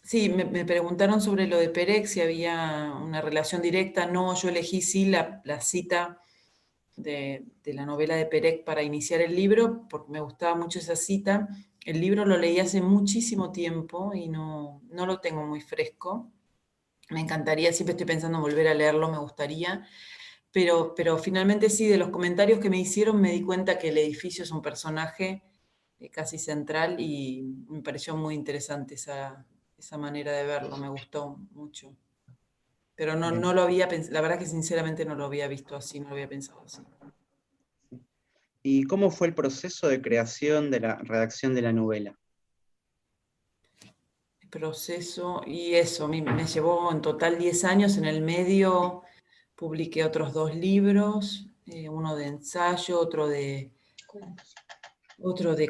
sí, me preguntaron sobre lo de Perec, si había una relación directa. No, yo elegí sí la cita de la novela de Perec para iniciar el libro, porque me gustaba mucho esa cita. El libro lo leí hace muchísimo tiempo y no lo tengo muy fresco. Me encantaría, siempre estoy pensando en volver a leerlo, me gustaría. Pero finalmente sí, de los comentarios que me hicieron me di cuenta que el edificio es un personaje casi central y me pareció muy interesante esa manera de verlo, me gustó mucho. Pero Bien. no lo había pensado, la verdad que sinceramente no lo había visto así, no lo había pensado así. ¿Y cómo fue el proceso de creación de la redacción de la novela? El proceso y eso, me llevó en total 10 años, en el medio publiqué otros 2 libros, uno de ensayo, otro de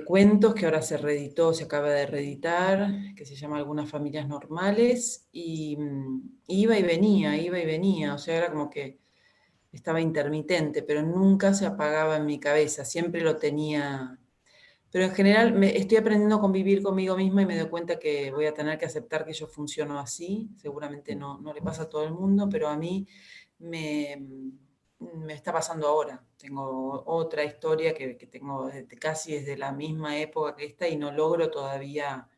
cuentos que ahora se reeditó, se acaba de reeditar, que se llama Algunas familias normales, y iba y venía, o sea, era como que estaba intermitente, pero nunca se apagaba en mi cabeza, siempre lo tenía. Pero en general estoy aprendiendo a convivir conmigo misma y me doy cuenta que voy a tener que aceptar que yo funciono así, seguramente no le pasa a todo el mundo, pero a mí me está pasando ahora. Tengo otra historia que tengo casi desde la misma época que esta y no logro todavía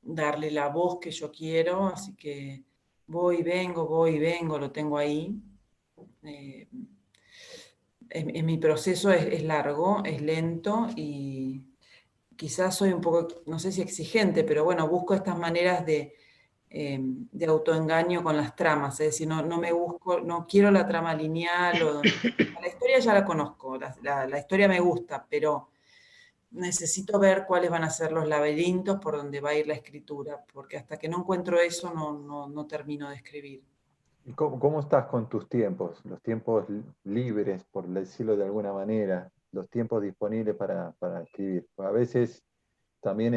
darle la voz que yo quiero, así que voy y vengo, lo tengo ahí. Eh, mi proceso es largo, es lento y quizás soy un poco, no sé si exigente, pero bueno, busco estas maneras de autoengaño con las tramas, es decir, no me busco, no quiero la trama lineal, la historia ya la conozco, la historia me gusta, pero necesito ver cuáles van a ser los laberintos por donde va a ir la escritura, porque hasta que no encuentro eso no termino de escribir. ¿Y cómo estás con tus tiempos? Los tiempos libres, por decirlo de alguna manera, los tiempos disponibles para escribir. A veces también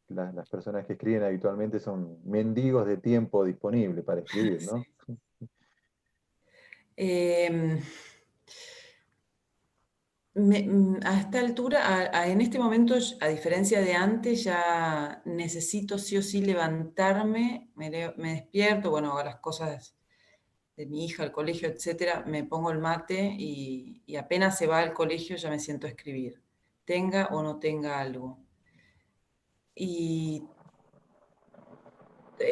las personas que escriben habitualmente son mendigos de tiempo disponible para escribir, Sí. ¿no? Eh, a esta altura, en este momento, a diferencia de antes, ya necesito sí o sí levantarme, me despierto, bueno, hago las cosas de mi hija, al colegio, etcétera, me pongo el mate y apenas se va al colegio ya me siento a escribir, tenga o no tenga algo. Y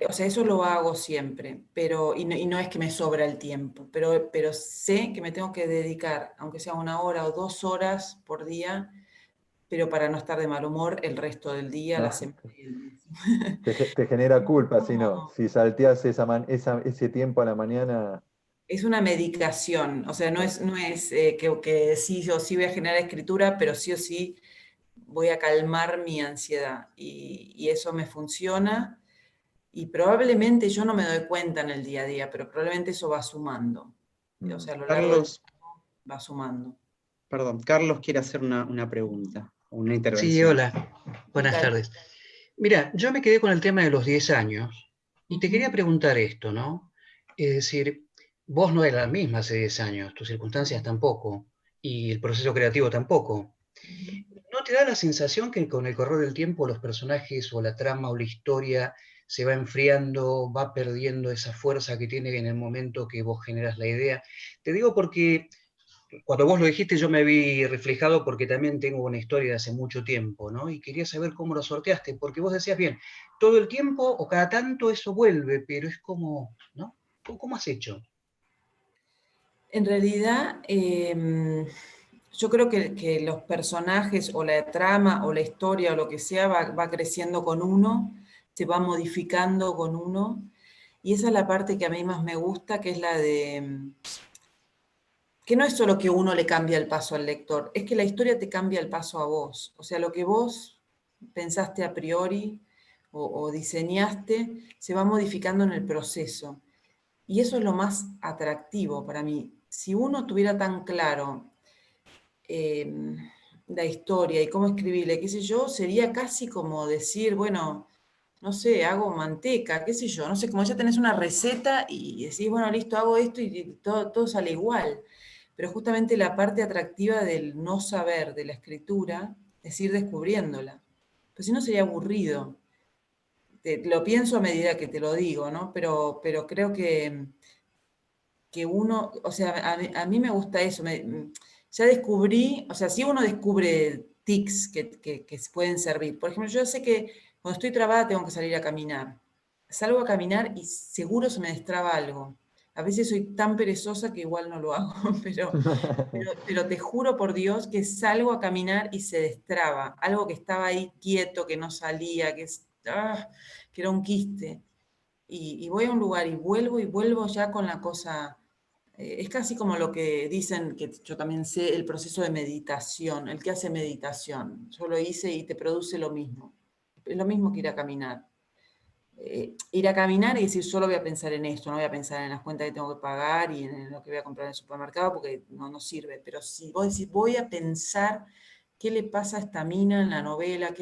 o sea, eso lo hago siempre, y no es que me sobra el tiempo, pero sé que me tengo que dedicar, aunque sea 1 hora o 2 horas por día, pero para no estar de mal humor el resto del día, la ¿No? semana y el mes. Te genera culpa, si no. No, Si salteas ese tiempo a la mañana. es una medicación, o sea, no es que sí o sí voy a generar escritura, pero sí o sí voy a calmar mi ansiedad, y eso me funciona. Y probablemente yo no me doy cuenta en el día a día, pero probablemente eso va sumando. O mm, sea, a lo largo del Carlos, tiempo va sumando. perdón, Carlos quiere hacer una pregunta, una Sí, intervención. hola, ¿Qué buenas tal? tardes. Mira, yo me quedé con el tema de los 10 años y te quería Ujú. preguntar esto, ¿no? Es decir, vos no eras la misma hace 10 años, tus circunstancias tampoco, y el proceso creativo tampoco. ¿No te da la sensación que con el correr del tiempo los personajes o la trama o la historia se va enfriando, va perdiendo esa fuerza que tiene en el momento que vos generas la idea? Te digo porque cuando vos lo dijiste yo me vi reflejado porque también tengo una historia de hace mucho tiempo, ¿no? Y quería saber cómo lo sorteaste, porque vos decías bien, todo el tiempo o cada tanto eso vuelve, pero es como, ¿no? ¿Cómo has hecho? En realidad, yo creo que los personajes o la trama o la historia o lo que sea va creciendo con uno, se va modificando con uno. Y esa es la parte que a mí más me gusta, que es la de... que no es solo que uno le cambia el paso al lector, es que la historia te cambia el paso a vos. O sea, lo que vos pensaste a priori o diseñaste se va modificando en el proceso. Y eso es lo más atractivo para mí. Si uno tuviera tan claro la historia y cómo escribirle, qué sé yo, sería casi como decir, bueno, no sé, hago manteca, qué sé yo, no sé, como ya tenés una receta y decís, bueno, listo, hago esto y todo sale igual. Pero justamente la parte atractiva del no saber de la escritura es ir descubriéndola. Pues si no sería aburrido. Lo pienso a medida que te lo digo, ¿no? Pero creo que uno, o sea, a mí me gusta eso. Ya descubrí, o sea, si uno descubre tics que pueden servir. Por ejemplo, yo sé que cuando estoy trabada tengo que salir a caminar. Salgo a caminar y seguro se me destraba algo. A veces soy tan perezosa que igual no lo hago, pero te juro por Dios que salgo a caminar y se destraba. Algo que estaba ahí quieto, que no salía, que era un quiste. Y voy a un lugar y vuelvo ya con la cosa. Es casi como lo que dicen, que yo también sé, el proceso de meditación, el que hace meditación. Yo lo hice y te produce lo mismo. Es lo mismo que ir a caminar. Ir a caminar y decir, solo voy a pensar en esto, no voy a pensar en las cuentas que tengo que pagar y en lo que voy a comprar en el supermercado, porque no sirve. Pero si vos decís, voy a pensar qué le pasa a esta mina en la novela,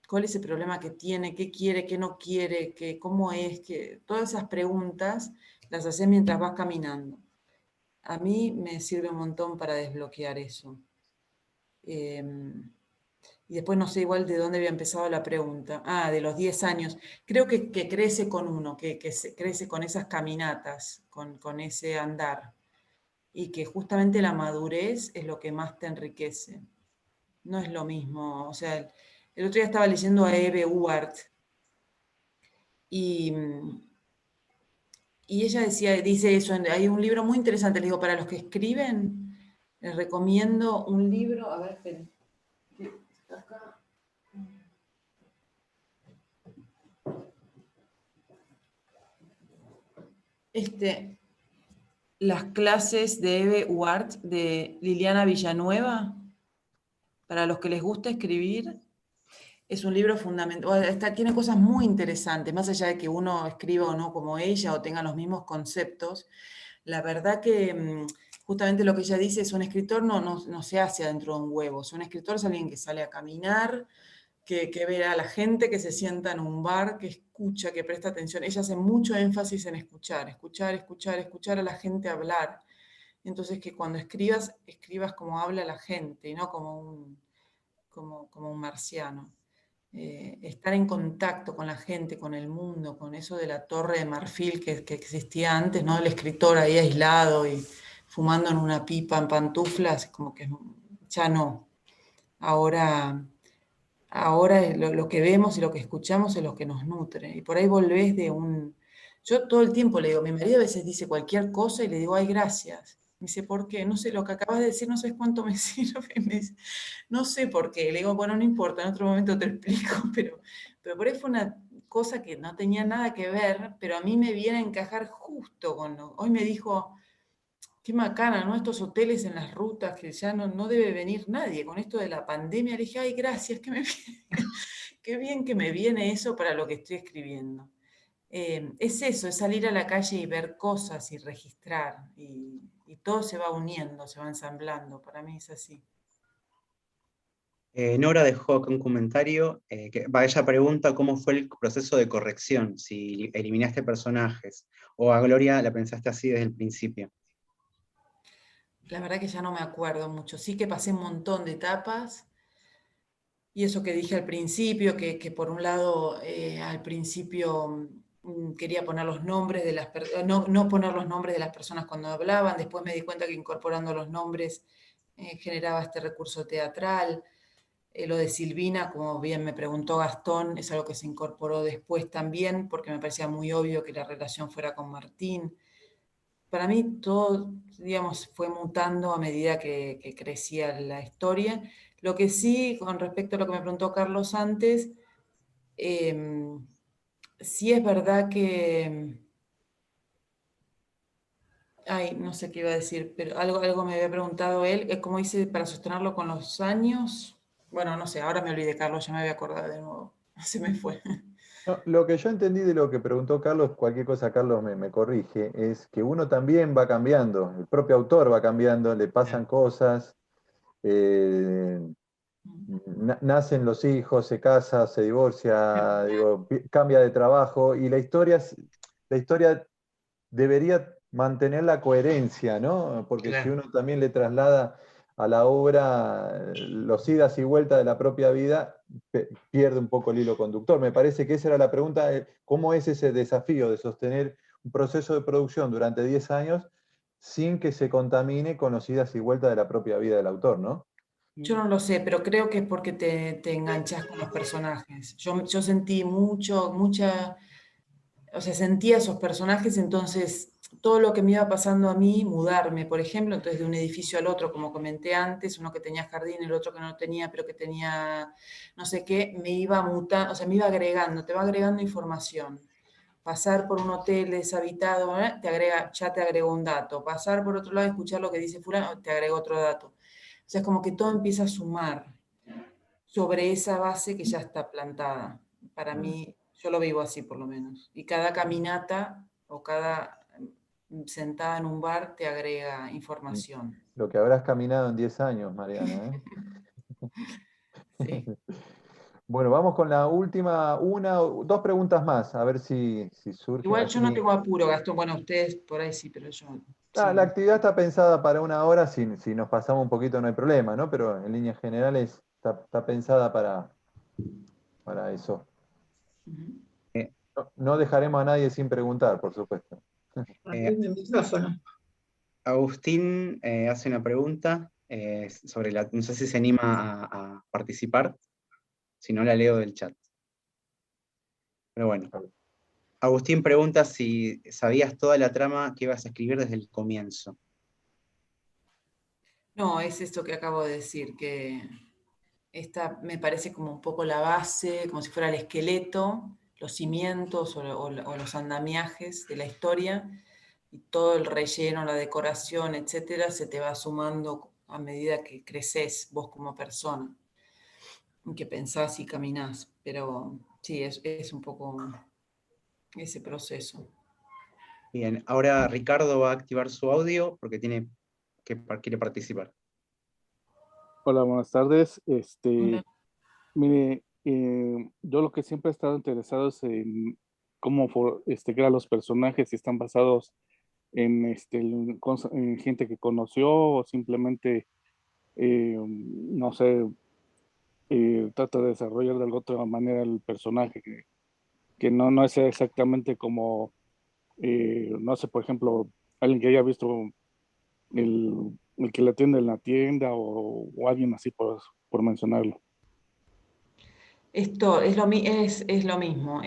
cuál es el problema que tiene, qué quiere, qué no quiere, cómo es, todas esas preguntas las haces mientras vas caminando. A mí me sirve un montón para desbloquear eso. Y después no sé igual de dónde había empezado la pregunta. Ah, de los 10 años. Creo que crece con uno, que crece con esas caminatas, con ese andar. Y que justamente la madurez es lo que más te enriquece. No es lo mismo. O sea, el otro día estaba leyendo a Eve Uart y, y ella dice eso, hay un libro muy interesante, le digo, para los que escriben, les recomiendo un libro, a ver, esperen, está acá. Las clases de Eve Uart de Liliana Villanueva, para los que les gusta escribir, es un libro fundamental, tiene cosas muy interesantes, más allá de que uno escriba o no como ella o tenga los mismos conceptos. La verdad que justamente lo que ella dice es un escritor no se hace adentro de un huevo, un escritor es alguien que sale a caminar, que ve a la gente, que se sienta en un bar, que escucha, que presta atención. Ella hace mucho énfasis en escuchar a la gente hablar. Entonces que cuando escribas como habla la gente, y no como un marciano. Estar en contacto con la gente, con el mundo, con eso de la torre de marfil que existía antes, ¿no? El escritor ahí aislado y fumando en una pipa en pantuflas, como que ya no. Ahora lo que vemos y lo que escuchamos es lo que nos nutre. Y por ahí volvés de un... Yo todo el tiempo le digo, mi marido a veces dice cualquier cosa y le digo, ay, gracias. Me dice, ¿por qué? No sé, lo que acabas de decir no sabes cuánto me sirve. Me dice, no sé por qué. Le digo, bueno, no importa, en otro momento te lo explico, pero por ahí fue una cosa que no tenía nada que ver, pero a mí me viene a encajar justo con lo... Hoy me dijo, qué macana, ¿no? Estos hoteles en las rutas que ya no debe venir nadie. Con esto de la pandemia le dije, ay, gracias, qué bien que me viene eso para lo que estoy escribiendo. Es eso, es salir a la calle y ver cosas y registrar. Y todo se va uniendo, se va ensamblando. Para mí es así. Nora dejó acá un comentario, ella pregunta cómo fue el proceso de corrección, si eliminaste personajes, o a Gloria la pensaste así desde el principio. La verdad que ya no me acuerdo mucho. Sí que pasé un montón de etapas. Y eso que dije al principio, que por un lado al principio quería poner los nombres de las personas, no poner los nombres de las personas cuando hablaban, después me di cuenta que incorporando los nombres generaba este recurso teatral. Lo de Silvina, como bien me preguntó Gastón, es algo que se incorporó después también, porque me parecía muy obvio que la relación fuera con Martín. Para mí todo, digamos, fue mutando a medida que crecía la historia. Lo que sí, con respecto a lo que me preguntó Carlos antes, sí es verdad que... Ay, no sé qué iba a decir, pero algo me había preguntado él, ¿cómo hice para sostenerlo con los años? Bueno, no sé, ahora me olvidé, Carlos, ya me había acordado de nuevo. Se me fue. No, lo que yo entendí de lo que preguntó Carlos, cualquier cosa Carlos me corrige, es que uno también va cambiando, el propio autor va cambiando, le pasan cosas, eh, nacen los hijos, se casa, se divorcia, digo, cambia de trabajo y la historia debería mantener la coherencia, ¿no? Porque si Claro. uno también le traslada a la obra los idas y vueltas de la propia vida, pierde un poco el hilo conductor. Me parece que esa era la pregunta, ¿cómo es ese desafío de sostener un proceso de producción durante 10 años sin que se contamine con los idas y vueltas de la propia vida del autor, ¿no? Yo no lo sé, pero creo que es porque te enganchas con los personajes. Yo sentí mucha, o sea, sentía esos personajes, entonces todo lo que me iba pasando a mí, mudarme, por ejemplo, entonces de un edificio al otro, como comenté antes, uno que tenía jardín, el otro que no tenía, pero que tenía no sé qué, me iba mutando, o sea, me iba agregando, te va agregando información. Pasar por un hotel deshabitado, te agrega, ya te agregó un dato. Pasar por otro lado, escuchar lo que dice fulano, te agrega otro dato. O sea, es como que todo empieza a sumar sobre esa base que ya está plantada. Para Mm. mí, yo lo vivo así por lo menos. Y cada caminata o cada sentada en un bar te agrega información. Lo que habrás caminado en 10 años, Mariana, ¿eh? Sí. Bueno, vamos con la última, dos preguntas más, a ver si surge Igual yo no así. tengo apuro, Gastón. Bueno, ustedes por ahí sí, pero yo La sí. actividad está pensada para una hora, si nos pasamos un poquito no hay problema, ¿no? Pero en líneas generales está pensada para eso. Ujú. No dejaremos a nadie sin preguntar, por supuesto. Prende el micrófono. Agustín hace una pregunta sobre no sé si se anima a participar, si no la leo del chat. Pero bueno, Agustín pregunta si sabías toda la trama que ibas a escribir desde el comienzo. No, es esto que acabo de decir, que esta me parece como un poco la base, como si fuera el esqueleto, los cimientos o los andamiajes de la historia, y todo el relleno, la decoración, etcétera, se te va sumando a medida que creces vos como persona, y que pensás y caminás. Pero sí, es un poco ese proceso. Bien, ahora Ricardo va a activar su audio porque quiere participar. Hola, buenas tardes. Hola. Mire, yo lo que siempre he estado interesado es en cómo crear los personajes, si están basados en gente que conoció o simplemente, no sé, trata de desarrollar de alguna otra manera el personaje, que no es exactamente como, no sé, por ejemplo, alguien que haya visto el que le atiende en la tienda o alguien así por mencionarlo. Esto es lo mismo,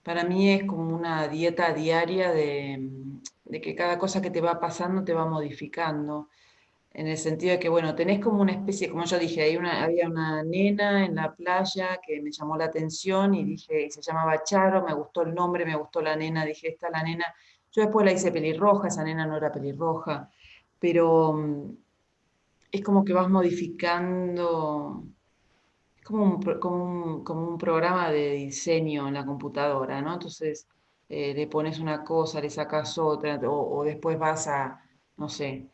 para mí es como una dieta diaria de que cada cosa que te va pasando te va modificando, en el sentido de que, bueno, tenés como una especie, como yo dije, había una nena en la playa que me llamó la atención y dije, y se llamaba Charo, me gustó el nombre, me gustó la nena, dije, esta es la nena. Yo después la hice pelirroja, esa nena no era pelirroja, pero es como que vas modificando, es como como un programa de diseño en la computadora, ¿no? Entonces le pones una cosa, le sacas otra, o después vas a, no sé,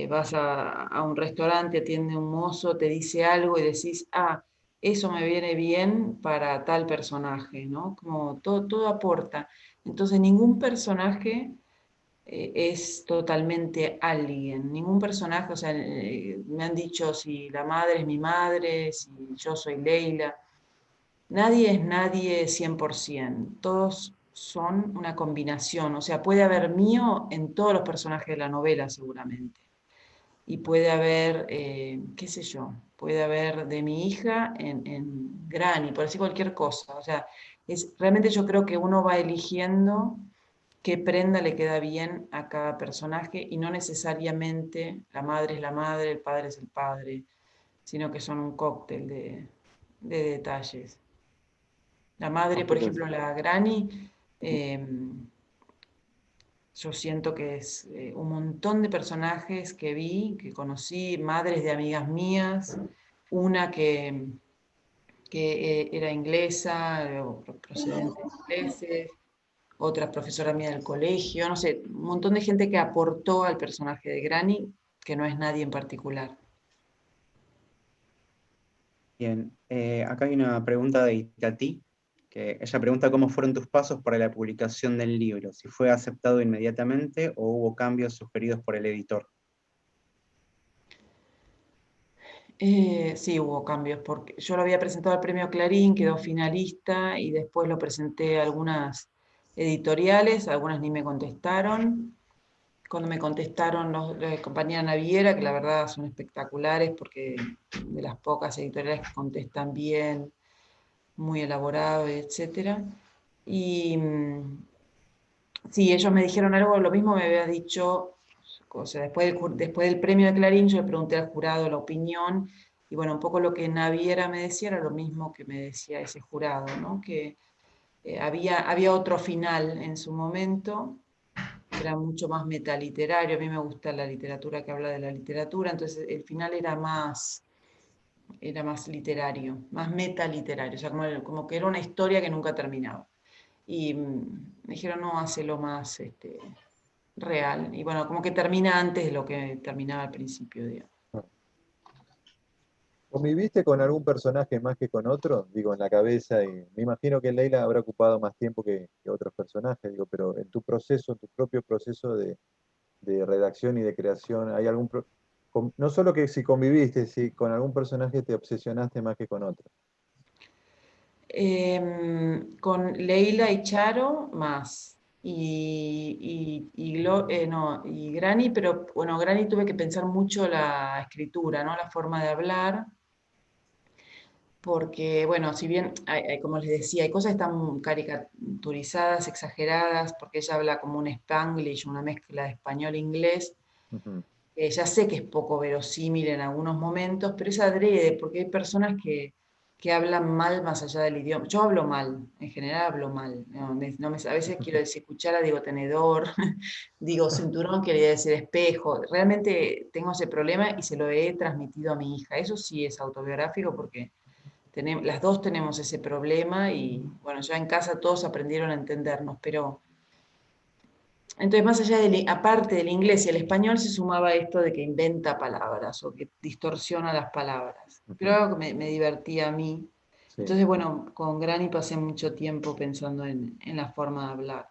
vas a un restaurante, atiende un mozo, te dice algo y decís, ah, eso me viene bien para tal personaje, ¿no? Como todo aporta. Entonces ningún personaje es totalmente alguien, ningún personaje, o sea, me han dicho si la madre es mi madre, si yo soy Leila, nadie es nadie 100%, todos son una combinación, o sea, puede haber mío en todos los personajes de la novela seguramente, y puede haber, qué sé yo, puede haber de mi hija en Granny, por decir cualquier cosa, o sea, realmente yo creo que uno va eligiendo qué prenda le queda bien a cada personaje y no necesariamente la madre es la madre, el padre es el padre, sino que son un cóctel de detalles. La madre, por ejemplo, la Granny, yo siento que es un montón de personajes que vi, que conocí, madres de amigas mías, una que era inglesa, procedente de ingleses, otra profesora mía del colegio, no sé, un montón de gente que aportó al personaje de Granny, que no es nadie en particular. Bien, acá hay una pregunta de Itatí, que ella pregunta cómo fueron tus pasos para la publicación del libro, si fue aceptado inmediatamente o hubo cambios sugeridos por el editor. Sí, hubo cambios, porque yo lo había presentado al premio Clarín, quedó finalista y después lo presenté a algunas editoriales, algunas ni me contestaron. Cuando me contestaron la compañía Naviera, que la verdad son espectaculares porque de las pocas editoriales que contestan bien, muy elaborado, etc. Y sí, ellos me dijeron algo, lo mismo me había dicho, o sea, después del premio de Clarín, yo le pregunté al jurado la opinión, y bueno, un poco lo que Naviera me decía era lo mismo que me decía ese jurado, ¿no? Que había otro final en su momento, que era mucho más metaliterario, a mí me gusta la literatura que habla de la literatura, entonces el final era más literario, más metaliterario, o sea, como que era una historia que nunca terminaba. Y me dijeron, no, hacelo más real. Y bueno, como que termina antes de lo que terminaba al principio, digamos. ¿Conviviste con algún personaje más que con otro? Digo, en la cabeza, y me imagino que Leila habrá ocupado más tiempo que otros personajes, digo, pero en tu proceso, tu propio proceso de redacción y de creación, ¿hay no solo que si conviviste, si con algún personaje te obsesionaste más que con otro? Con Leila y Charo, más. Y Granny, pero bueno, Granny tuve que pensar mucho la escritura, ¿no? La forma de hablar, porque, bueno, si bien, como les decía, hay cosas que están caricaturizadas, exageradas, porque ella habla como un Spanglish, una mezcla de español e inglés, Ujú. ya sé que es poco verosímil en algunos momentos, pero es adrede, porque hay personas que hablan mal más allá del idioma. Yo hablo mal, en general hablo mal. A veces quiero decir cuchara, digo tenedor, digo cinturón, quería decir espejo. Realmente tengo ese problema y se lo he transmitido a mi hija. Eso sí es autobiográfico porque las dos tenemos ese problema y bueno, ya en casa todos aprendieron a entendernos, pero entonces más allá aparte del inglés y el español se sumaba esto de que inventa palabras o que distorsiona las palabras, pero Ujú. algo que me divertía a mí. Sí. Entonces bueno, con Granny pasé mucho tiempo pensando en la forma de hablar.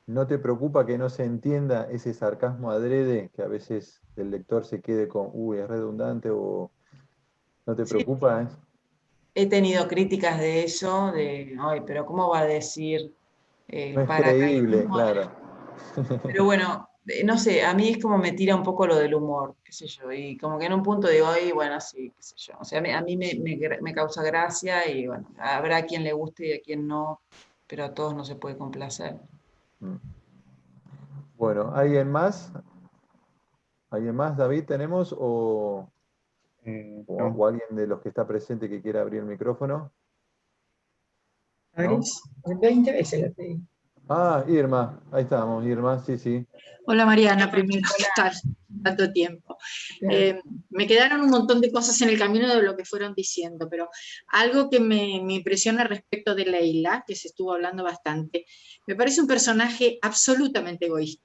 ¿No te preocupa que no se entienda ese sarcasmo adrede, que a veces el lector se quede con, uy, es redundante, o no te Sí, preocupa? he tenido críticas de eso, de, ay, pero ¿cómo va a decir No es creíble, paracaidismo? claro. Pero bueno, no sé, a mí es como me tira un poco lo del humor, qué sé yo, y como que en un punto digo, ay, bueno, sí, qué sé yo. O sea, a mí me causa gracia y bueno, habrá quien le guste y a quien no, pero a todos no se puede complacer. Mm. Bueno, ¿alguien más? ¿Alguien más, David, tenemos? No. O alguien de los que está presente que quiera abrir el micrófono? ¿No? Aris, 20 veces la pedí. Ah, Irma, ahí estamos, Irma, sí, sí. Hola Mariana, primero, ¿qué tal? Tanto tiempo. Me quedaron un montón de cosas en el camino de lo que fueron diciendo, pero algo que me impresiona respecto de Leila, que se estuvo hablando bastante, me parece un personaje absolutamente egoísta,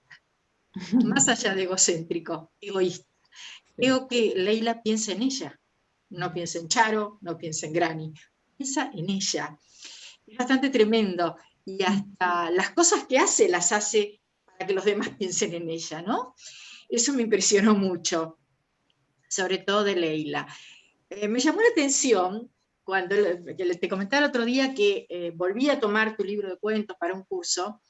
más allá de egocéntrico, egoísta. Creo que Leila piensa en ella, no piensa en Charo, no piensa en Granny, piensa en ella. Es bastante tremendo y hasta las cosas que hace las hace para que los demás piensen en ella, ¿no? Eso me impresionó mucho, sobre todo de Leila. Me llamó la atención cuando te comentaba el otro día que volví a tomar tu libro de cuentos para un curso,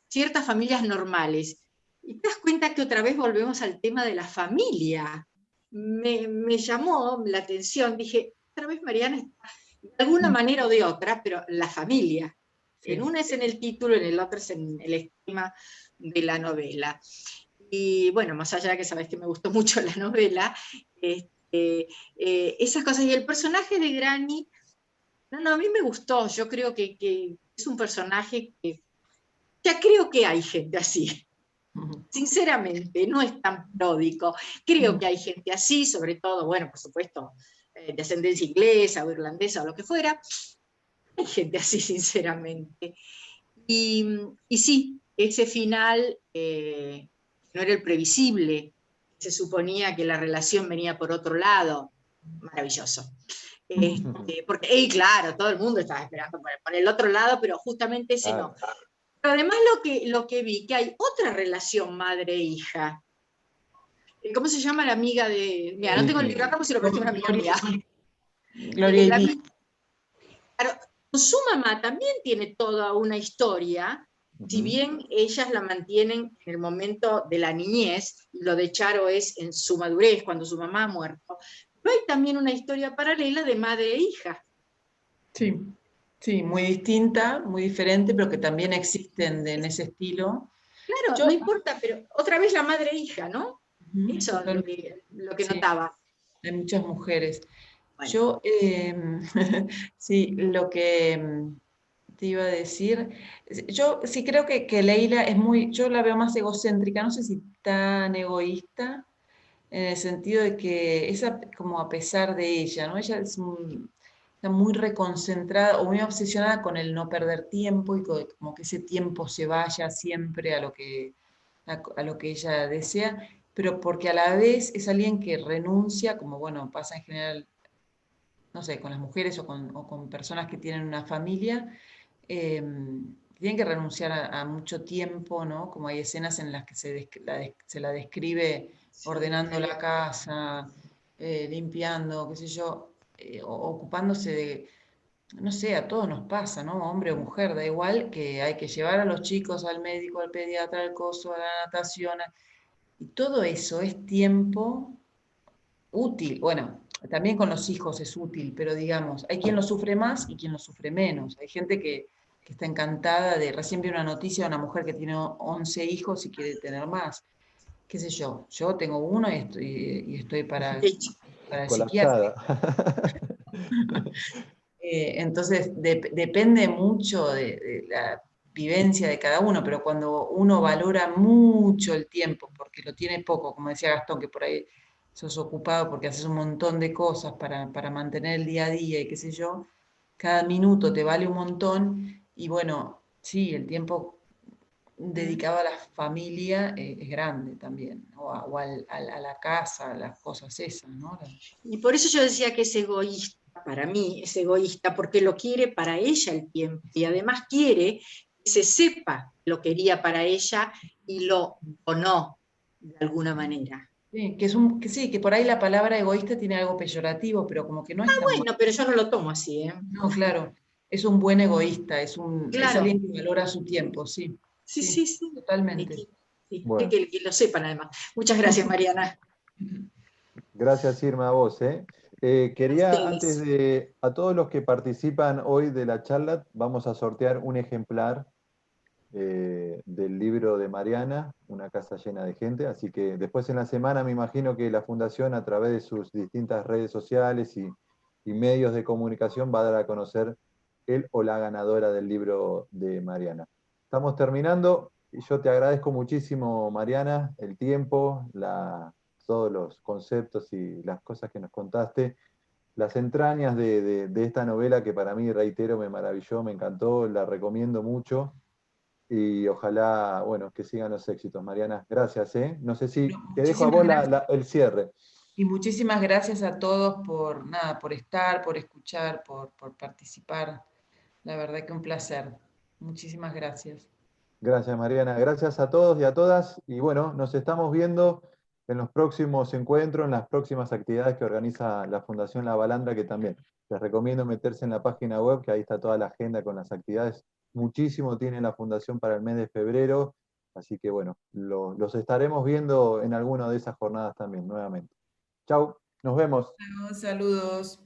ciertas familias normales. Y te das cuenta que otra vez volvemos al tema de la familia. Me llamó la atención, dije, otra vez Mariana está de alguna manera o de otra, pero la familia. Sí. En una es en el título, en el otro es en el esquema de la novela. Y bueno, más allá de que sabes que me gustó mucho la novela, esas cosas. Y el personaje de Granny No, a mí me gustó, yo creo que es un personaje que ya creo que hay gente así. Sinceramente, no es tan pródico. Creo que hay gente así, sobre todo, bueno, por supuesto, de ascendencia inglesa o irlandesa o lo que fuera. Hay gente así, sinceramente. Y sí, ese final no era el previsible. Se suponía que la relación venía por otro lado. Maravilloso. Porque, claro, todo el mundo estaba esperando por el otro lado, pero justamente ese no. Pero además lo que vi, que hay otra relación madre-hija. ¿Cómo se llama la amiga de...? Mira, no tengo el libro acá, como si lo presté una amiga mía. Gloria y Vicky. Claro, su mamá también tiene toda una historia, si bien ellas la mantienen en el momento de la niñez, y lo de Charo es en su madurez, cuando su mamá ha muerto, pero hay también una historia paralela de madre e hija. Sí. Sí, muy distinta, muy diferente, pero que también existen en ese estilo. Claro, no importa, pero otra vez la madre e hija, ¿no? Eso es lo que sí, notaba. Hay muchas mujeres. Bueno. Yo, sí, lo que te iba a decir, yo sí creo que Leila es muy, yo la veo más egocéntrica, no sé si tan egoísta, en el sentido de que es como a pesar de ella, ¿no? Ella es está muy reconcentrada o muy obsesionada con el no perder tiempo y como que ese tiempo se vaya siempre a lo que ella desea, pero porque a la vez es alguien que renuncia, como bueno, pasa en general, no sé, con las mujeres o con personas que tienen una familia, tienen que renunciar a mucho tiempo, ¿no? Como hay escenas en las que se la describe ordenando la casa, limpiando, qué sé yo, ocupándose de, no sé, a todos nos pasa, ¿no? Hombre o mujer, da igual, que hay que llevar a los chicos al médico, al pediatra, al coso, a la natación, y todo eso es tiempo útil. Bueno, también con los hijos es útil, pero digamos, hay quien lo sufre más y quien lo sufre menos. Hay gente que está encantada de, recién vi una noticia de una mujer que tiene 11 hijos y quiere tener más. Qué sé yo tengo uno y estoy para el psiquiatra. Entonces, depende mucho de la vivencia de cada uno, pero cuando uno valora mucho el tiempo, porque lo tiene poco, como decía Gastón, que por ahí sos ocupado porque haces un montón de cosas para mantener el día a día y qué sé yo, cada minuto te vale un montón, y bueno, sí, el tiempo dedicado a la familia es grande también, ¿no? O a la casa, a las cosas esas, ¿no? Y por eso yo decía que es egoísta, para mí es egoísta, porque lo quiere para ella el tiempo, y además quiere que se sepa lo quería para ella y lo donó de alguna manera. Sí, que por ahí la palabra egoísta tiene algo peyorativo, pero como que no es tan Bueno, pero yo no lo tomo así, ¿eh? No, claro, es un buen egoísta, es Claro. alguien que valora su tiempo, sí. Sí. Totalmente. Sí. Bueno. Que lo sepan además. Muchas gracias, Mariana. Gracias, Irma, a vos. Quería, antes de, a todos los que participan hoy de la charla, vamos a sortear un ejemplar del libro de Mariana, Una casa llena de gente, así que después en la semana me imagino que la Fundación, a través de sus distintas redes sociales y medios de comunicación, va a dar a conocer el o la ganadora del libro de Mariana. Estamos terminando, y yo te agradezco muchísimo, Mariana, el tiempo, todos los conceptos y las cosas que nos contaste, las entrañas de esta novela que para mí, reitero, me maravilló, me encantó, la recomiendo mucho. Y ojalá, bueno, que sigan los éxitos, Mariana. Gracias, ¿eh? No sé si te dejo a vos el cierre. Y muchísimas gracias a todos por estar, por escuchar, por participar. La verdad que un placer. Muchísimas gracias. Gracias, Mariana. Gracias a todos y a todas. Y bueno, nos estamos viendo en los próximos encuentros, en las próximas actividades que organiza la Fundación La Balandra, que también les recomiendo meterse en la página web, que ahí está toda la agenda con las actividades. Muchísimo tiene la Fundación para el mes de febrero, así que bueno, los estaremos viendo en alguna de esas jornadas también, nuevamente. Chau, nos vemos. Saludos.